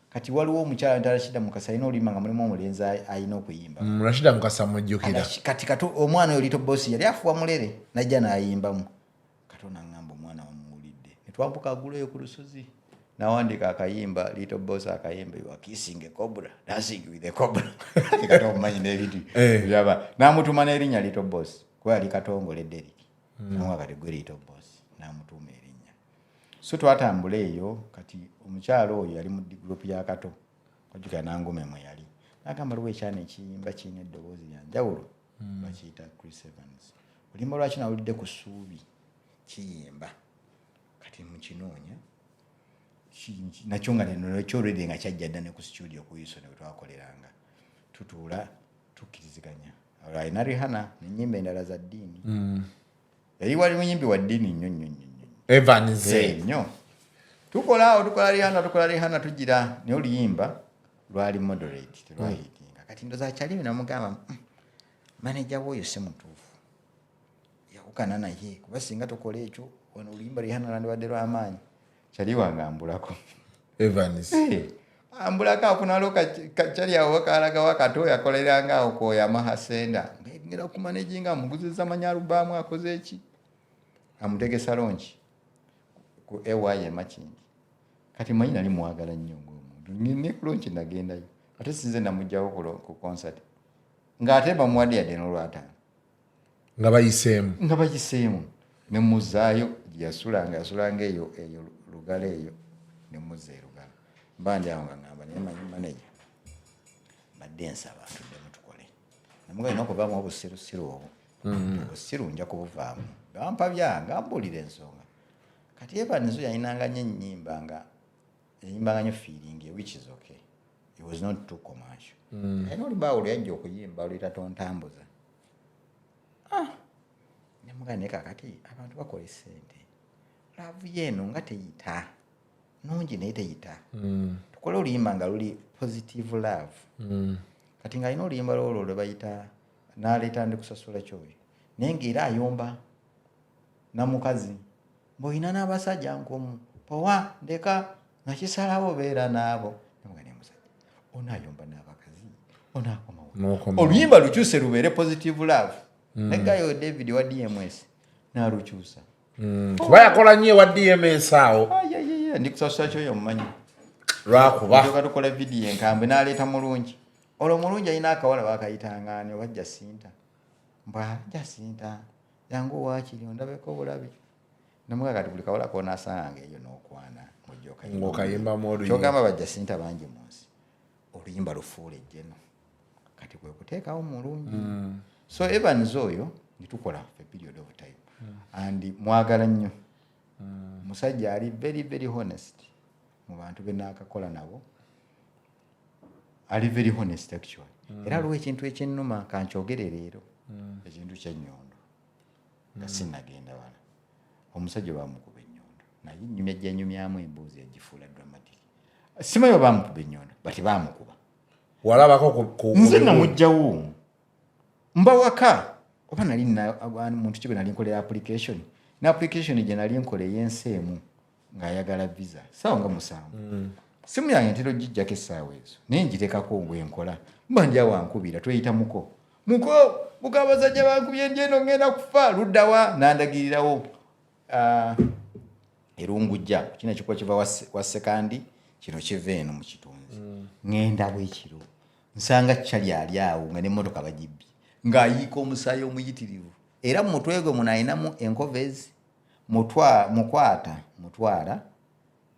kati waliwo omukyala Rashida Mukasa alina oluyimba nga mulimu omulenzi alina okuyimba Rashida Mukasa mujjukira kati omwana oyo Little Boss yali afuwa mulere najja n'ayimbamu Katonda ngamba omwana wamuwulidde ne twambuka aguleyo ku lusozi nawandika akayimba Little Boss akayimba you are kissing a cobra dancing with a cobra Katonda omumanyi n'ebintu byaba namutuma n'erinnya Little Boss kuba yali Katongole Derek namwa kati gwe Little Boss namutuma erinnya so twatambula eyo kati omukyalo oyo yali mu group ya Kato kajuka nangume mwe yali agamba lwe cyane ekiyimba kine eddoboozi lya njawulo bakiyita Chris Evans olimba lwaki nawulidde ku Ssuubi kiyimba kati mukinoonya nakyo nga nekyo already nga kyajja dda ne ku studio ku iso ne twakoleranga tutuula tukkiriziganya alina Rihanna n'ennyimba endala za ddiini yali wali muyimbi wa ddiini nnyo Evans nnyo tukola Rihanna tugira ne oluyimba lwali moderate telwahitinga kati ndoza kyali namugamba manager woyo si mutuufu yakukana naye kuba singa tukola ekyo wano oluyimba Rihanna landwadde lw'amaanyi kyali wangambulako Evans ambulako afunalo kyali awo kalaga wakato yakoleranga awo koya mahasenda ngera ku managing amuguziza manyarubaamu akoze eki amutegesa lonchi ku EY Makindi kati manyi nali mwagala nnyo ng'omuntu ne kulonchi nagendayo ate sinze namugjawo ku concert ng'ate bamuwadde yadde n'olwataano nga bayiseemu ne muzaayo yasulanga eyo lugala eyo ne muzza erugala mbandi awo nga ngamba naye manyi manager badde nsaba tuddemu tukole namuga ina okuvaamu obusirusiru obwo obusiru nja kubuvaamu bampa byanga mbuulira ensonga kati Evans yayinanga nnyo ennyimba nga yayimbanga nnyo feeling which is okay it was not too commercial naye olibaawo luyajja okuyimba oluyita tontambuza nemuga naye kakati abantu bakola essente laavu yeeno nga teyita nungi naye teyita tukole oluyimba nga luli positive love kati nga alina oluyimba lwolwo lwe bayita n'aleeta ndi kusasula kyoyo naye ng'era ayomba namukazi mb'olina n'abasajja nkumu powa ndeka nakisalawo beera naabo nemuga ne musajja onaayomba n'abakazi onaakomawo oluyimba lukyuse lubeere positive love negayo David wa DMS n'alukyusa kuba yakola nnyo ewa DMS awo ndi kusasula kyoyo mumanyi lwakuba tukola vidiyo enkambwe n'aleeta mulungi olwo mulungi alina akawala bakayitangane oba Jacinta mbwa Jacinta yangu waakiri ondabeko obulabi namuga kati buli kawala konaasanga eyo n'okwana ng'okayimbamu oluyimba kyogamba ba Jacinta bangi mu nsi oluyimba lufuula ejjeno kati kwe kuteekawo mulungi so Evans oyo nitukola for a period of time and mwagala nnyo musajja ali very very honest mu bantu be naakakola nabo ali very honest actually era aliwo ekintu ekyennuma kankyogere leero ekintu ky'ennyondo nga sinnagenda wala omusajja bamukuba ennyondo naye nnyumya gyanyumyamu embuuzi yagifuula dramatic simayo bamukuba ennyondo bati bamukuba walabako nze namugjawo mbawaka oba nali muntu kigwe nali nkolera application na application gye nali nkola ey'ensi emu ng'ayagala visa sawa nga musanvu simu yange ntera ogijjako essaawa ezo naye ngitekako ngwenkola mba ndi awo ankubira tweyita muko abasajja bankubye ndyeno ngenda kufa luddawa nandagirirawo erungujja kino kikuba kiva wa sekandi kino kiva eno mu kitunzi ngenda bwekiro nsanga kyali ali awo nga n'emmotoka bagibbye ng'ayiika omusaayi omuyitirivu era mu mutwe gwe muno ayinamu enkovezi mutwala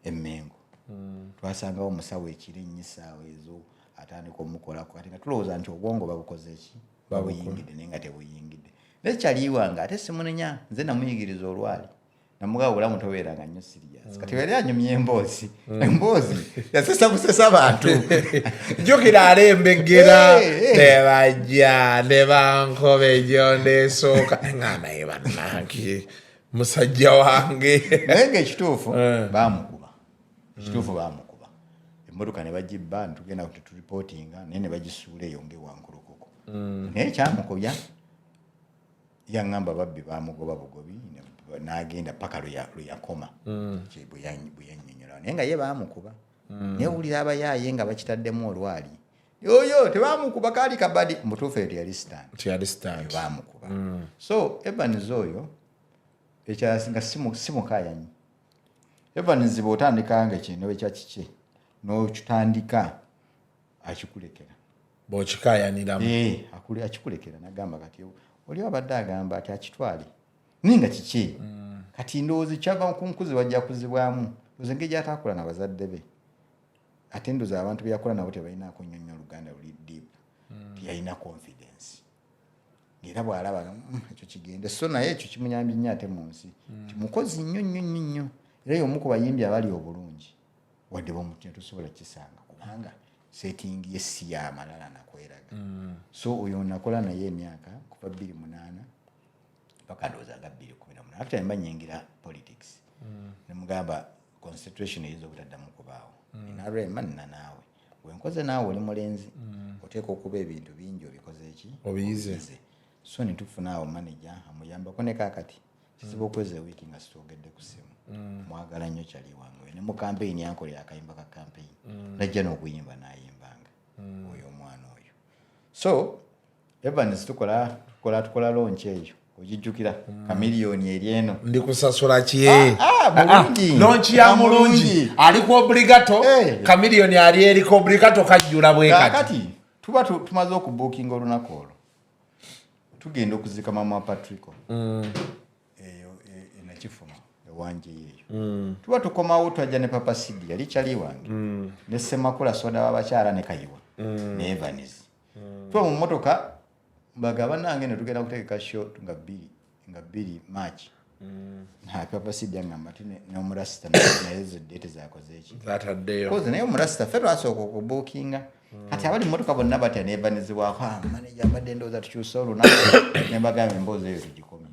emmengo twasangawo omusawo ekiro ennyo essaawa ezo atandika omukolako kati nga tulowooza nti obwongo babukoze ki babuyingidde naye nga tebuyingidde naye kyaliiwanga ate simunenya nze namuyigiriza olwali namugaa obulamu tobeeranga nnyo sirias kati wali anyumya emboozi yasesa busesa bantu jjukira alembegera nebajja ne bankoba enjondo esooka eŋŋamba ye bannange musajja wange naye ngaekituufu bamukuba emmotoka ne bagibba netugenda tuturipotinga naye ne bagisuula eyo ngaewankulukoko naye kyamukubya yaŋŋamba babbi bamugoba bugobi n'agenda paka luyakoma bwe yannyonnyola naye nga ye baamukuba naye wulira abayaaye nga bakitaddemu olwali yoyo tebamukuba kaali kabadi mutuufu eyo teyali stand baamukuba so Evans oyo ekyasinga simukaayanyi Evans bw'otandikanga ekintu ekya kiki n'okitandika akikulekera bw'okikaayaniramu akikulekera n'agamba kati oli abadde agamba ati akitwale ninga kiki kati ndowooza kyava ku nkuzi wajja kuzibwamu ndowooza engeri gy'ataakola na bazadde be ate ndowooza abantu be yakola nabo tebalina kunnyonnyo Oluganda luli deep teyalina confidence ng'era bw'alaba ekyo kigende so naye ekyo kimuyambye nnyo ate mu nsi mukozi nnyo era y'omu ku bayimbi abali obulungi wadde bw'omutima tosobola kisanga kubanga setting ye si y'amalala nakweraga so oyo nakola naye emyaka kuva 28 paka ndowooza nga 2018 after mba nyingira politics nemugamba concentration eyinza obutaddamu kubaawo nalwema nina naawe bwenkoze naawe oli mulenzi oteeka okuba ebintu bingi obikoze eki obiyize so netufunaawo manager amuyambako ne kaakati kizibu okweza ewiiki nga sitwogedde ku simu mwagala nnyo kyali wange ne mu campaign yankolera akayimba ka campaign najja n'okuyimba nayimbanga oyo omwana oyo so Evans tukola launch eyo ogijjukira kamiliyoni eri eno ndi kusasula ki bulungi launch ya mulungi ali ku obligato kamiliyoni ali eri ku obligato kajjula bwe kati tuba tumaze okubookinga olunaku olwo tugenda okuzika mama Patrico eyo enakifuma ewanje yeyo tuba tukomawo twajja ne Papa Sidi yali kyali wange ne Semakula soda w'abakyala ne Kayiwa ne Evans tuba mu motoka bagaba nange ne tugenda kutegeka show nga 2 March na Papa Sidi angamba ati ne omurasta na ezo date zakoze eki zataddeyo koze naye omurasta fedwa asoko ku bookinga kati abali motoka bonna batya ne Evans bwako manager abadde ndowooza tukyusa olunaku ne bagamba emboozi eyo tugikomye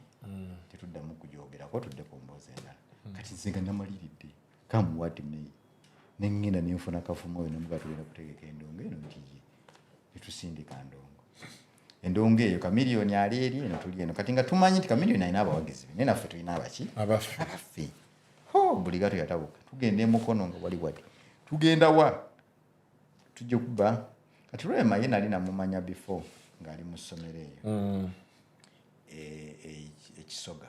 tetuddamu kujogerako tudde ku mboozi endala kati nzenga namaliridde kamuwati nengenda nenfuna kafumo oyo nemuga tugenda kutegeka endongo eno ntiye netusindika ndongo endongo eyo kamiliyoni ali eri eno tuli eno kati nga tumanyi nti kamiliyoni alina abawagizi be naye naffe tulina abaffe buli gato yatabuka tugenda emukono nga wali wati tugenda wa tujja kuba kati Rema ye nali namumanya before ng'ali mu ssomero eyo ekisoga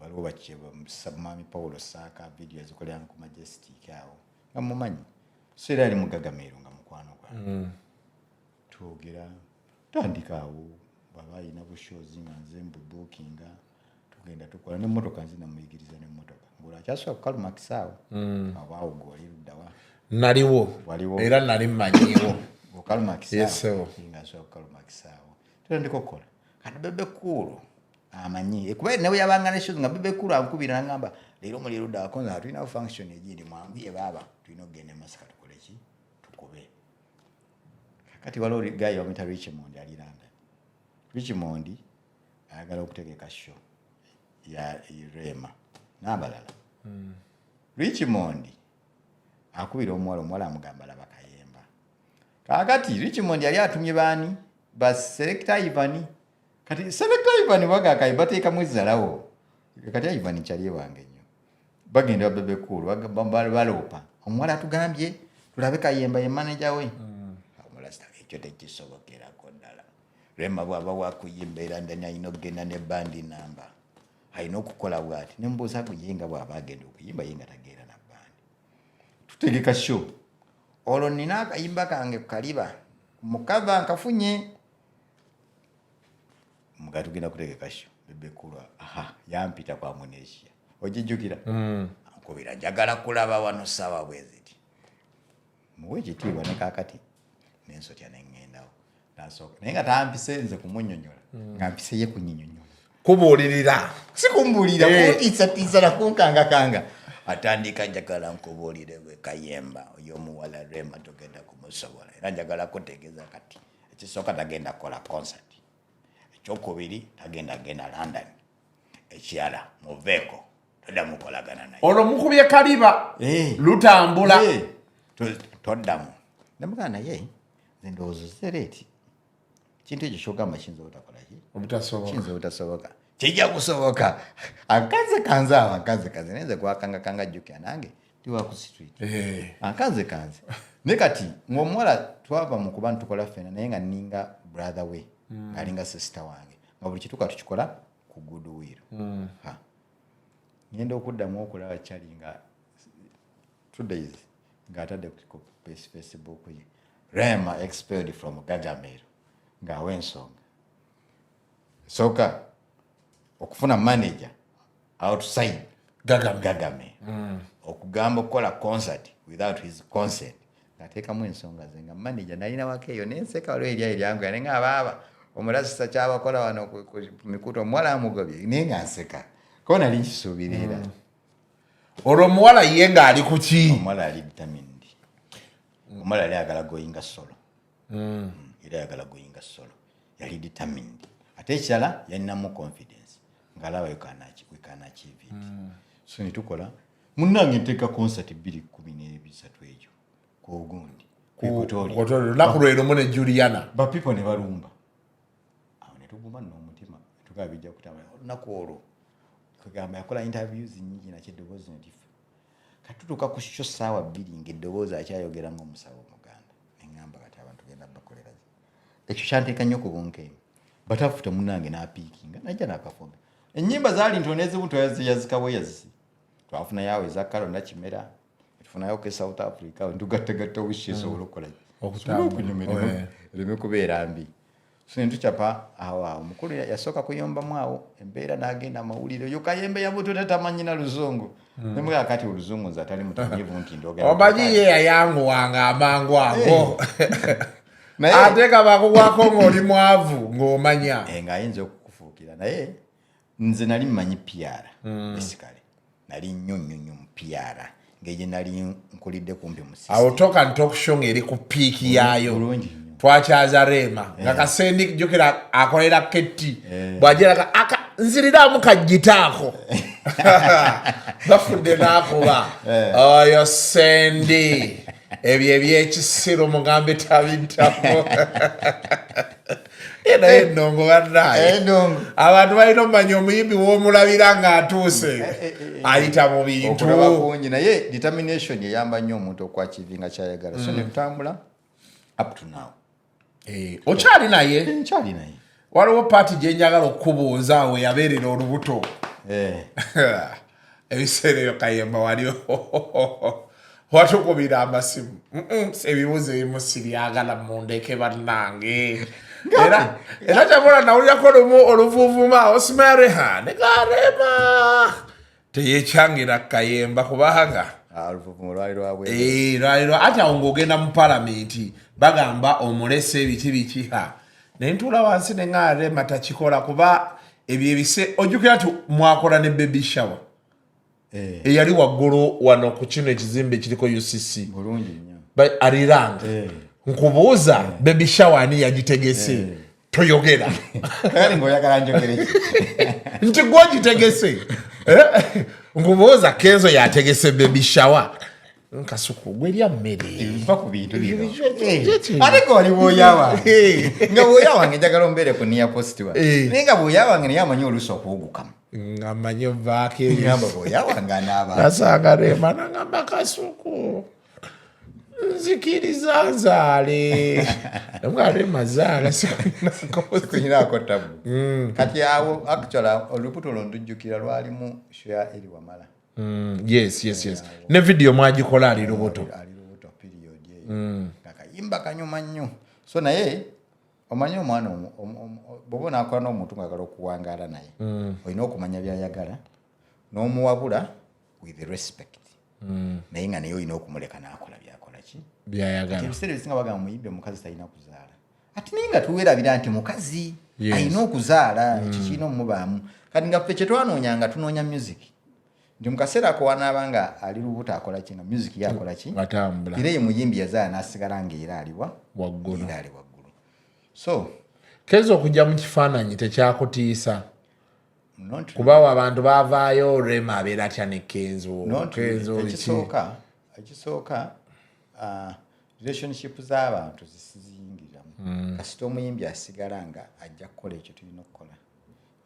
baliwo bakyeba Mami Paulo Saka video ezikolera ku Majestic awo nga mumanyi so era ali mugagameero nga mukwano gwange twogera tandikaawo baba alina bushozi nga nze mbubookinga tugenda tukola n'emmotoka nzina muyigiriza n'emmotoka ng'olwo akyasobola kukalumakisaawo abaawo gwali luddawa naliwo era nali mmanyiwo okalumakisaawo nga asobola kukalumakisaawo tutandika okukola kati Bebe Cool amanyi kuba ne bwe yabanga ne shows nga Bebe Cool ankubira n'agamba leero muli luddawa konza tulina function egindi mwanguye baaba tulina okugenda e Masaka tukole ki tukube kati waliwo guy wamuyita Richmond ali London Richmond ayagala okutegeka show ya Rema n'abalala Richmond akubira omuwala amugamba laba kayemba kakati Richmond yali atumye baani ba selector Ivan kati selector Ivan waga akayimba teeka mwezalawo kati Ivan kyali wange nnyo bagenda Bebe Cool balopa omuwala atugambye tulabe kayemba ye manager we omulasta ekyo tekisobokerako ddala Rema bw'aba wakuyimba era ndani alina okugenda ne bandi namba alina okukola bw'ati ne mbuuza kuyenga bw'aba agenda okuyimba ye nga tagenda na bandi tutegeka show olwo nina akayimba kange kukaliba mukava nkafunye muga tugenda kutegeka show Bebe Cool yampita kwa Munesia ogijjukira ankubira njagala kulaba wano ssaawa bweziti muwe ekitiibwa ne kaakati nensotya nengendawo nasooka naye nga tampise nze kumunnyonnyola nga mpise ye kunyinyonnyola kubuulirira sikumbuulira kuntiisatiisa nakunkangakanga atandika njagala nkubuulire bwe kayemba oyomuwala Rema togenda kumusobola era njagala kutegeeza kati ekisooka tagenda kukola concert ekyokubiri tagenda genda London ekirala muveeko todda mukolagana naye olwo mukubye kaliba lutambula toddamu namugaa naye nze ndowooza zereeti kintu ekyo kyogamba kiyinza obutasoboka kijja kusoboka akanze kanze awo akanze kanze nayenze gwakangakanga jjukira nange tiwaku street akanze naye kati ng'omuwala twava mu kuba nitukola ffena naye nga nninga brother we ng'alinga sister wange nga buli kituuka tukikola ku goodwill ngenda okuddamu okulaba Charlie nga 2 days ng'atadde ku Facebook ye Rema expelled from Gagamero ng'awa ensonga soka okufuna manager outside Gagamero okugamba okukola concert without his consent ngateekamu ensonga ze nga manager nalina wake eyo nenseka waliwo eryangu yane nga abaaba omulasisa kyabakola wano ku mikuto omuwala amugobye naye nga nseka ko nali nkisuubirira olwo omuwala ye ng'ali ku ki omuwala ali vitamin D omuwala yali ayagala goyinga solo era ayagala goyinga solo yali determined ate ekirala yalinamu confidence ng'alaba we can achieve it so netukola munnange nteeka concert 2013 egyo ku Ogundi Kotori lunaku lwero mu ne Juliana ba people ne balumba awo ne tuguma n'omutima tugaba bijja kutama olunaku olwo kugamba yakola interviews nyingi na kidoboozi ne tifa katutuka ku show saawa 2 ng'eddoboozi akyayogera ng'omusawo Muganda neŋŋamba kati abantu genda bakolera ekyo kyanteeka nnyo ku bunkenke batafuta munnange n'apiikinga najja n'akafumbi ennyimba zaali ntono ezibuto yazikabo yazisi twafuna yawe za Kalo na Kimera tufunayo ke South Africa ntugattagatta wisheso olukola okunyumirwa leme kubeera mbi so ntuchapa awa omukulu yasoka kuyombamu awo embeera n'agenda amawulire yo Kayembe yabuto tamanyi na Luzungu nemwe akati Oluzungu nza atali mutanyivu nti ndogera obaji ye yayangu wanga amangu ago ateka bakugwako ng'oli mwavu ng'omanya nga ayinza okukufuukira naye nze nali mmanyi piara esikale nali nnyo piara ngeje nali nkulidde kumpi musisi awo toka ntokusho ng'eri ku piiki yaayo twakyaza Rema nga Kasendi jukira akolera ketti bw'ajera nziriramu kajjitaako bafudde n'akuba oyo Sendi ebyo ebyekisiro mugambe tabintamo era endongo bannaye abantu balina omumanya omuyimbi w'omulabira ng'atuuse ayita mu bintu okulaba kungi naye determination yeyamba nnyo omuntu okwakivinga kyayagala so netutambula up to now okyali naye nkyali naye waliwo paati gye njagala okubuuza we yabeerera olubuto ebiseera ebyo Kayemba waliwo watukubira amasimu ebibuuzo ebimu sibyagala mundeke bannange era kyabula nawulyako oluvuvuma osimere ne Rema teyekyangira Kayemba kubanga oluvuvuma lwali lwabwe ate awo ng'ogenda mu palamenti bagamba omulese ebiti bikiha naye ntuula wansi ne Rema takikola kuba ebyo ebise ojjukira nti mwakola ne baby shower eyali waggulu wano ku kino ekizimbe kiriko UCC bulungi nnyo ariranga nkubuuza baby shower ani yagitegese toyogera kali ngoyagala njogere nti gwogitegese nkubuuza Kenzo yategese baby shower nkasuku gwelya mmere mpa ku bintu bino ate goli bwoya wange nga bwoya wange njagala ombeere ku near post wa naye nga bwoya wange naye amanyi oluusi okuwugukamu ngamanyi vaako ngamba bwoya wange anaaba nasanga Rema nangamba Kasuku nzikiriza nzaale nga Rema zaala sikunyinaako tabu kati awo actually olubuto lwondujjukira lwalimu shya eri wamala yes ne video mwagikola ali lubuto period kakayimba kanyuma nnyo so naye omanyi omwana bwoba naakola n'omuntu ng'agala okuwangaala naye olina okumanya byayagala n'omuwabula with respect naye nga naye olina okumuleka n'akola byakola ki byayagala ebiseera ebisinga bagamba muyimbi omukazi talina kuzaala ate naye nga tuweerabira nti mukazi alina okuzaala ekyo kirina omubaamu kati nga ffe kye twanoonyanga tunoonya music nti mu kaseera ako wanaabanga ali lubuto akola ki nga music yakola ki era ye muyimbi yazaala n'asigala ng'era aliwa waggulu so Kenzo okujja mu kifaananyi tekyakutiisa kubawo abantu baavaayo Rema abeera atya ne Kenzo ekisooka relationship z'abantu zisiziyingiramu kasita omuyimbi asigala nga ajja kukola ekyo tulina okukola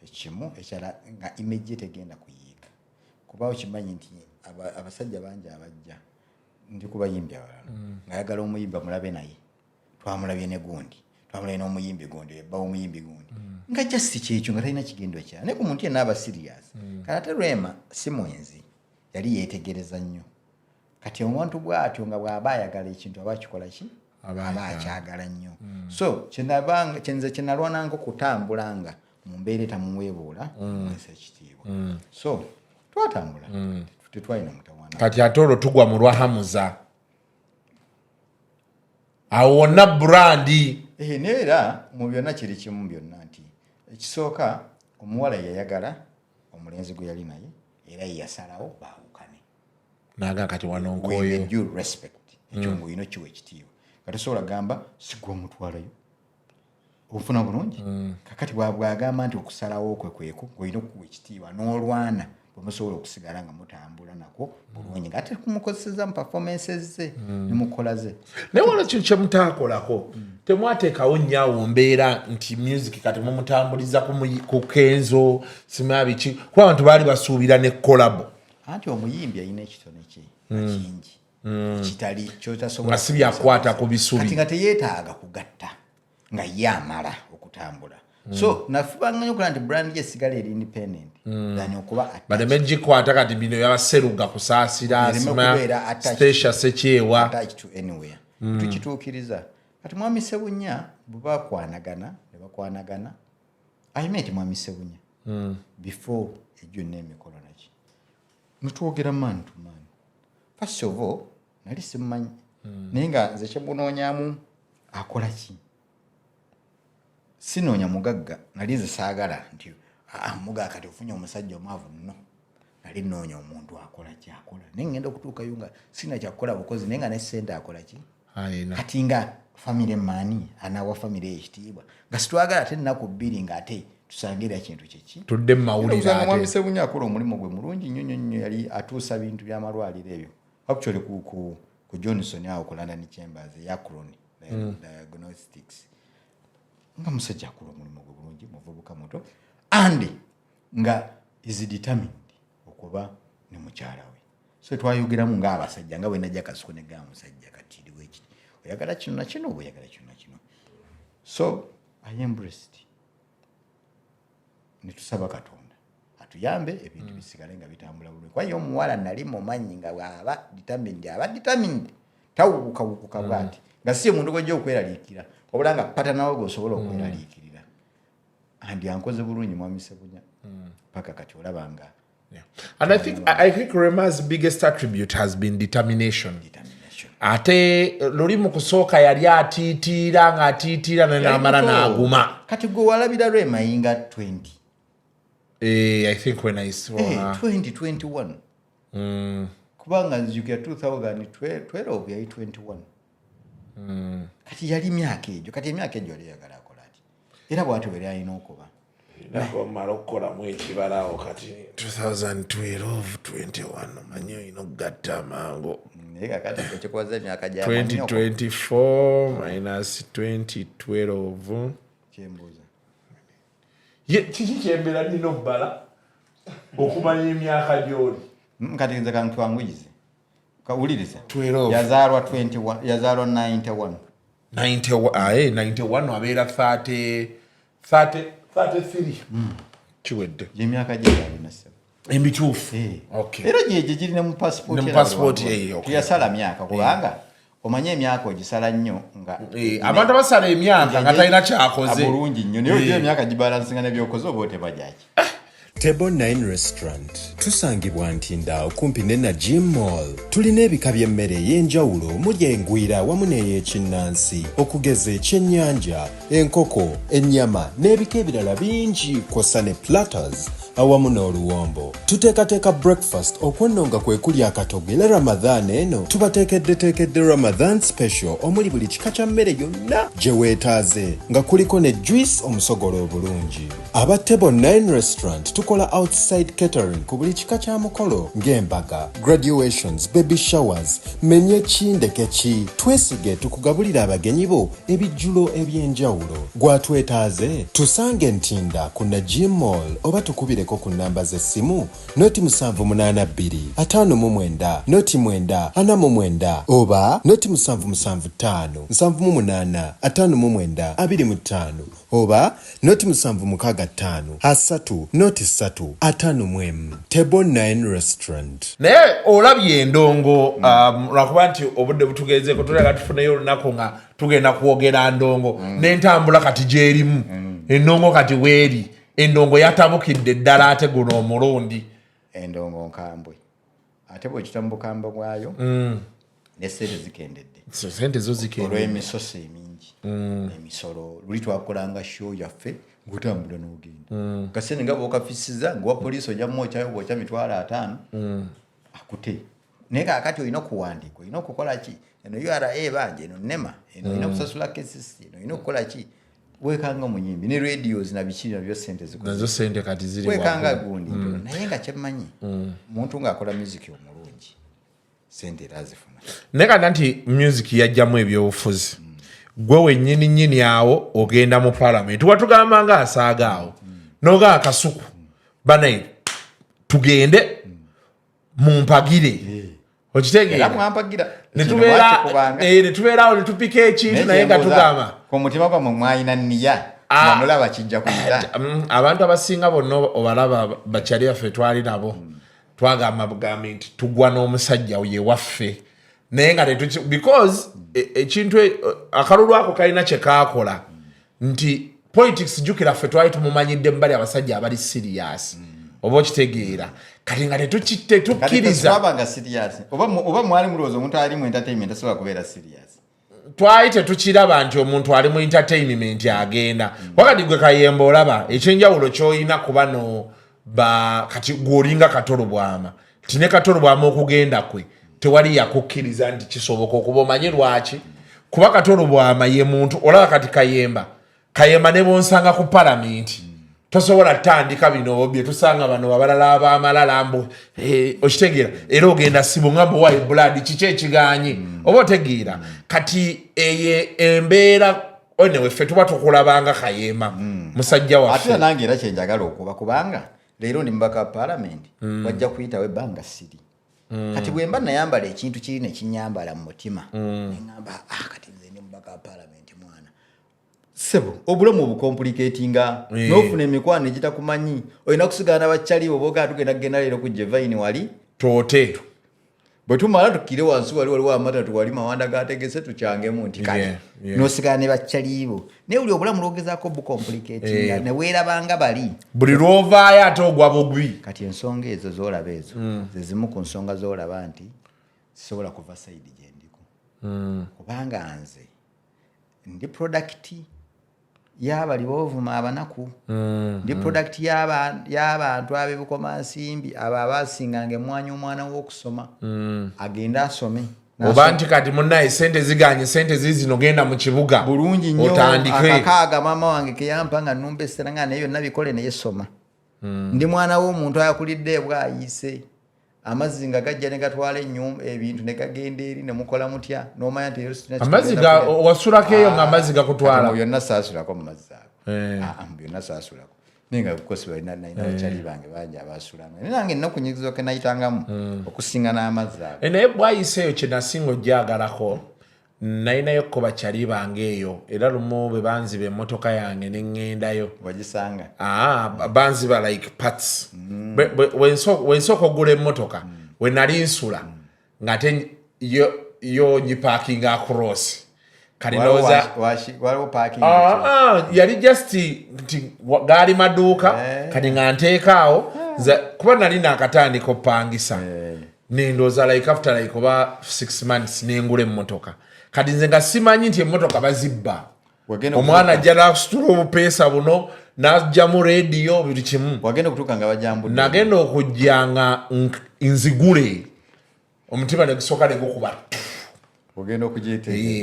ekimu ekyala nga image tegenda kuyiika kuba okimanyi nti abasajja bangi abajja ndi kubayimbi abalala ng'ayagala omuyimbi amulabe naye twamulabye ne gundi twabula n'omuyimbi gundi ebbawo omuyimbi gundi nga just kyekyo nga talina kigendo kya naye ku muntu yenna aba serious kati ate Rema si mwenzi yali yeetegereza nnyo kati omuntu bw'atyo nga bw'aba ayagala ekintu aba akikola ki aba akyagala nnyo so kyenalwananga okutambulanga mu mbeera etamuweebuula mwesa ekitiibwa so twatambula tetwalina mutawaana kati ate olwo tugwa mu lwahamuza awo wonna brandi neera mu byonna kiri kimu byonna nti ekisooka omuwala yayagala omulenzi gwe yali naye era yasalawo baawukane naga kati wanonkoyo due respect ekyo ng'olina kiwa ekitiibwa kati osobola gamba sigwa omutwalayo obufuna bulungi kakati bwagamba nti okusalawo kwe kweku ng'olina okuwa ekitiibwa n'olwana bwemusobola okusigala nga mutambula nako bulungi nga ate kumukozeseza mu performances ze ne mukola ze naye wala kino kyemutaakolako temwateekawo nnyawo mbeera nti music kati mumutambuliza ku kenzo simabiki kuba abantu baali basuubira ne kolabo anti omuyimbi alina ekitone kye kingi kitali kyotasobola nga si byakwata ku bisubi kati nga teyeetaaga kugatta nga ye amala okutambula so nafubanga nnyo okola nti brand ye esigala eri independent than okuba baleme gikwata kati bino yabaseruga kusaasira stasha sekyewa attached to anywhere tukituukiriza kati mwami Ssebunya bwe bakwanagana ne bakwanagana I met mwami Ssebunya before ejjo n'emikolo naki netwogera man to man first of all nali simumanyi naye nga nze kyemunoonyamu akola ki sinoonya mugagga nali nze saagala nti muga kati ofunye omusajja omwavu nno nali noonya omuntu akola kyakola naye ngenda okutuukayo nga sina kyakukola bukozi naye nga ne ssente akola ki kati nga famire maani anawa famire ekitiibwa nga situwagala ate ennaku bbiri ng'ate tusangira kintu kyeki tudde mu mawulire ate mwami Ssebunya akola omulimu gwe mulungi nnyo yali atuusa bintu by'amalwaliro ebyo actually ku Johnson awo ku London Chambers Yakron diagnostics nga musajja akola omulimu gwe bulungi muvubuka muto and nga is determined okuba ne mukyala we so twayogeramu ng'abasajja nga bwe najja Kasuku ne gamba musajja kati iriwo ekiti oyagala kino na kino oba oyagala kino na kino so I embraced ne tusaba Katonda atuyambe ebintu bisigale nga bitambula bulungi kwa hiyo omuwala nali mumanyi nga bw'aba determined tawukuka bwati nga si omuntu gw'ojja okweraliikira wabula nga pata nawe gwosobola okweraliikirira andi ankoze bulungi mwami Ssebunya paka kati olaba nga and I think Rema's biggest attribute has been determination. Ate luli mu kusooka yali atiitiira ng'atiitiira n'amala n'aguma kati gwe walabira Rema yinga 20 I think when I saw her 2021 kubanga nzijukira 2012 yali 21 kati yali myaka egyo kati emyaka egyo yali yagala akola ati era bw'ati bwe alina okuba nakomala okukolamu ekibalawo kati 2012-21 omanyi olina okugatta amangu 2024 minus 2012 kyembuuza kiki kyembeera nina obbala okumanya emyaka gy'oli kati nze kantwanguyize kawuliriza 12 yazaalwa 21 yazaalwa 91 91 abeera 33 kiwedde gy'emyaka gye yalina ssebo emituufu era gyegyo giri ne mu passport tuyasala myaka kubanga omanye emyaka ogisala nnyo nga abantu abasala emyaka nga talina kyakoze bulungi nnyo naye ogira emyaka gibalansinga nebyokoze oba otebajaki Table 9 Restaurant tusangibwa Ntinda okumpi ne Najim Mall. Tulina ebika by'emmere ey'enjawulo omuli engwira wamu n'ey'ekinnansi okugeza ekyennyanja, enkoko, ennyama n'ebika ebirala bingi kw'ossa ne platters awamu n'oluwombo. Tuteekateeka breakfast okwennonga kwe kuli akatogo era Ramadhan eno tubateekeddeteekedde Ramadhan special omuli buli kika kya mmere yonna gye weetaaze nga kuliko ne juice omusogolo obulungi. Aba Table 9 Restaurant tukola outside catering ku buli kika kya mukolo ng'embaga, graduations, baby showers, menye ekindeke ki. Twesige tukugabulira abagenyi bo ebijjulo eby'enjawulo. Gwatwetaaze tusange Ntinda ku Najim Mall oba tukubire weeyongireko ku nnamba z'essimu noti 782 59 noti 9 49 oba noti 775 78 59 25 oba noti 765 3 noti 3 51 Table 9 Restaurant. Naye olabye endongo lwakuba nti obudde butugezeeko tulaga tufuneyo olunaku nga tugenda kwogera ndongo n'entambula kati gyerimu endongo kati weeri endongo yatabukidde ddala ate guno omulundi endongo nkambwe ate bwekita mu bukambwe bwayo n'essente zikendedde sente zo zikendedde olw'emisoso emingi emisolo luli twakolanga show yaffe ng'otambula n'ogenda kasente nga bw'okafisiza ng'owa poliisi ojja mumwokyayo bwokya 5,000 akute naye kaakati olina okuwandiika olina okukola ki eno URA banje eno NEMA eno olina okusasula KCC eno olina okukola ki wekanga omuyimbi ne radios na biki nabyo sente nazo sente kati ziri wekanga gundi naye nga kyemmanyi muntu ng'akola music omulungi sente era azifuna naye kati nti music yajjamu ebyobufuzi gwe wennyini awo ogenda mu parliament watugamba nga asaaga awo noga akasuku banaye tugende mumpagire okitegeera netubeerawo netupika ekintu naye nga tugamba ku mutima gwamwe mwayina nniya namulaba kijja kuyita abantu abasinga bonna obalaba bakyali baffe twali nabo twagamba bugambi nti tugwa n'omusajja ye waffe naye nga because ekintu akalulu ako kalina kye kaakola nti politics jukira ffe twali tumumanyidde mbali abasajja abali serious oba okitegeera kati nga tetukkiriza oba mwali mulowooza omuntu ali mu entertainment asobola kubeera serious twali tetukiraba nti omuntu ali mu entertainment agenda wakati gwe Kayemba olaba ekyenjawulo ky'olina kuba no kati gwolinga Katolo Bwama tine Katolo Bwama okugenda kwe tewali yakukkiriza nti kisoboka okuba omanye lwaki kuba Katolo Bwama ye muntu olaba kati Kayemba ne bonsanga ku parliament tosobola tandika bino bye tusanga bano abalala abamalala mbu okitegeera era ogenda sibo ngambo wa blood kiki ekiganye oba otegeera kati eye embeera onewe ffe tuba tukulabanga Kayemba musajja waffe ate nange era kyenjagala okuba kubanga leero ndi mbaka parliament wajja kuyitawo ebbanga siri kati bwe mba nayambala ekintu kiri ne kinyambala mu mutima ngamba kati nze ndi mbaka parliament mwana sebo obulamu obukomplicatinga n'ofuna emikwano egitakumanyi olina kusigana bakyali boboga tugenda kugenda leero ku Jevaini wali toote bwe tumala tukire wansi waliwo amata tuwali mawanda gategese tukyangemu nti kale n'osigana ne bakyalibo naye buli obulamu lwogezaako bukomplicatinga ne weerabanga bali buli lwovaayo ate ogwa bugwi kati ensonga ezo z'olaba ezo ze zimu ku nsonga z'olaba nti sisobola kuva sayidi gye ndiko kubanga nze ndi product y'abali boovuma abanaku ndi product y'abantu ab'ebukomansimbi abo abasinganga emwanyi omwana w'okusoma agenda asome oba nti kati munnaye sente ziganye sente zizino genda mu kibuga bulungi nnyo akakaaga maama wange keyampa nga nnumba essera nga naye byonna bikole naye soma ndi mwana w'omuntu ayakulidde bwayise amazzi nga gajja ne gatwala ebintu ne gagenda eri ne mukola mutya n'omanya nti amazzi wasulako eyo nga amazzi gakutwala byonna saasulako mu mazzi ago byonna saasulako naye nga kukosi nalina bakyali bange bangi abaasulanga naye nange nina okunyigiza ke nayitangamu okusinga n'amazzi ago naye bwayise eyo kye nasinga ojjagalako nalinayo ko bakyali bange eyo era lumu bwe banziba emmotoka yange ne ŋŋendayo wagisanga banziba like parts wensooka ogula emmotoka we nali nsula ng'ate yo gipaakinga across yali just nti gaali maduuka kati nga nteekaawo kuba nali naakatandika opangisa nendooza like after like oba 6 months nengula emmotoka kati nze nga simanyi nti emmotoka bazibba omwana ajja nakusitula obupeesa buno najjamu rediyo buli kimu nagenda okujja nga nzigule omutima negusooka negukuba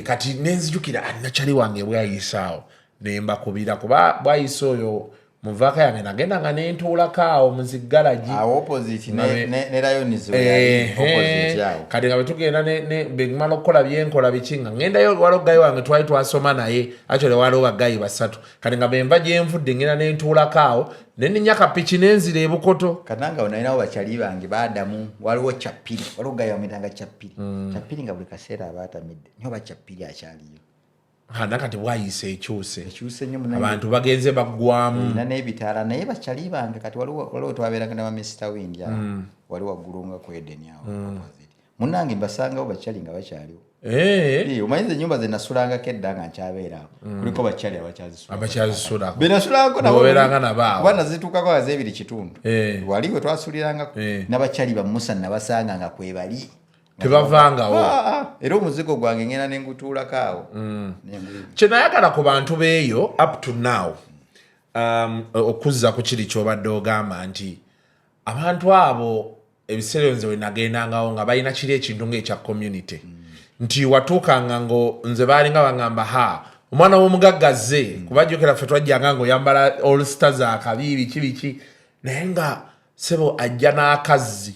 kati nenzijukira nakyali wange bwayisaawo nembakubira kuba bwayise oyo muvaka yange nagendanga nentuulako awo muziggalaji opposite ne Lions opposite awo kati nga bwe tugenda bemala okukola byenkola biki nga ngendayo waliwo gayi wange twali twasoma naye actually waliwo bagayi basatu kati nga bemba gyenvudde ngenda nentuulako awo neninya kapiki nenzira ebukoto kananga onalinawo bakyali bange baadamu waliwo Kyapiri waliwo gayi wamwetanga Kyapiri nga buli kaseera abaatamidde niyo bakyapiri akyaliyo nakati bwayise ekyuse nnyo abantu bagenze baggwamu n'ebitaala naye bakyali bange kati waliwo twabeeranga ne Mr. Wind wali waggulu nga ku Eden awo munnange mbasangawo bakyali nga bakyaliwo omanyiza ennyumba ze nasulangako edda nga nkyabeeraawo kuliko bakyali abakyazisulako benasulangako naboberanga nabaawo kuba nazituukako nga z'ebiri kitundu wali we twasulirangako n'abakyali bamusa nabasanga nga kwebali tebavangawo era omuzigo gwange ngenda nengutuulako awo kyenayagala ku bantu beeyo up to now okuzza ku kiri kyobadde ogamba nti abantu abo ebiseera nze wenagendangawo nga balina kiri ekintu ngaekya community nti watuukanga ngo nze baalinga bagamba omwana w'omugaggaze kubajjukira ffe twajjanga ngaoyambala all stars akabibi kibiki naye nga sebo ajja n'akazzi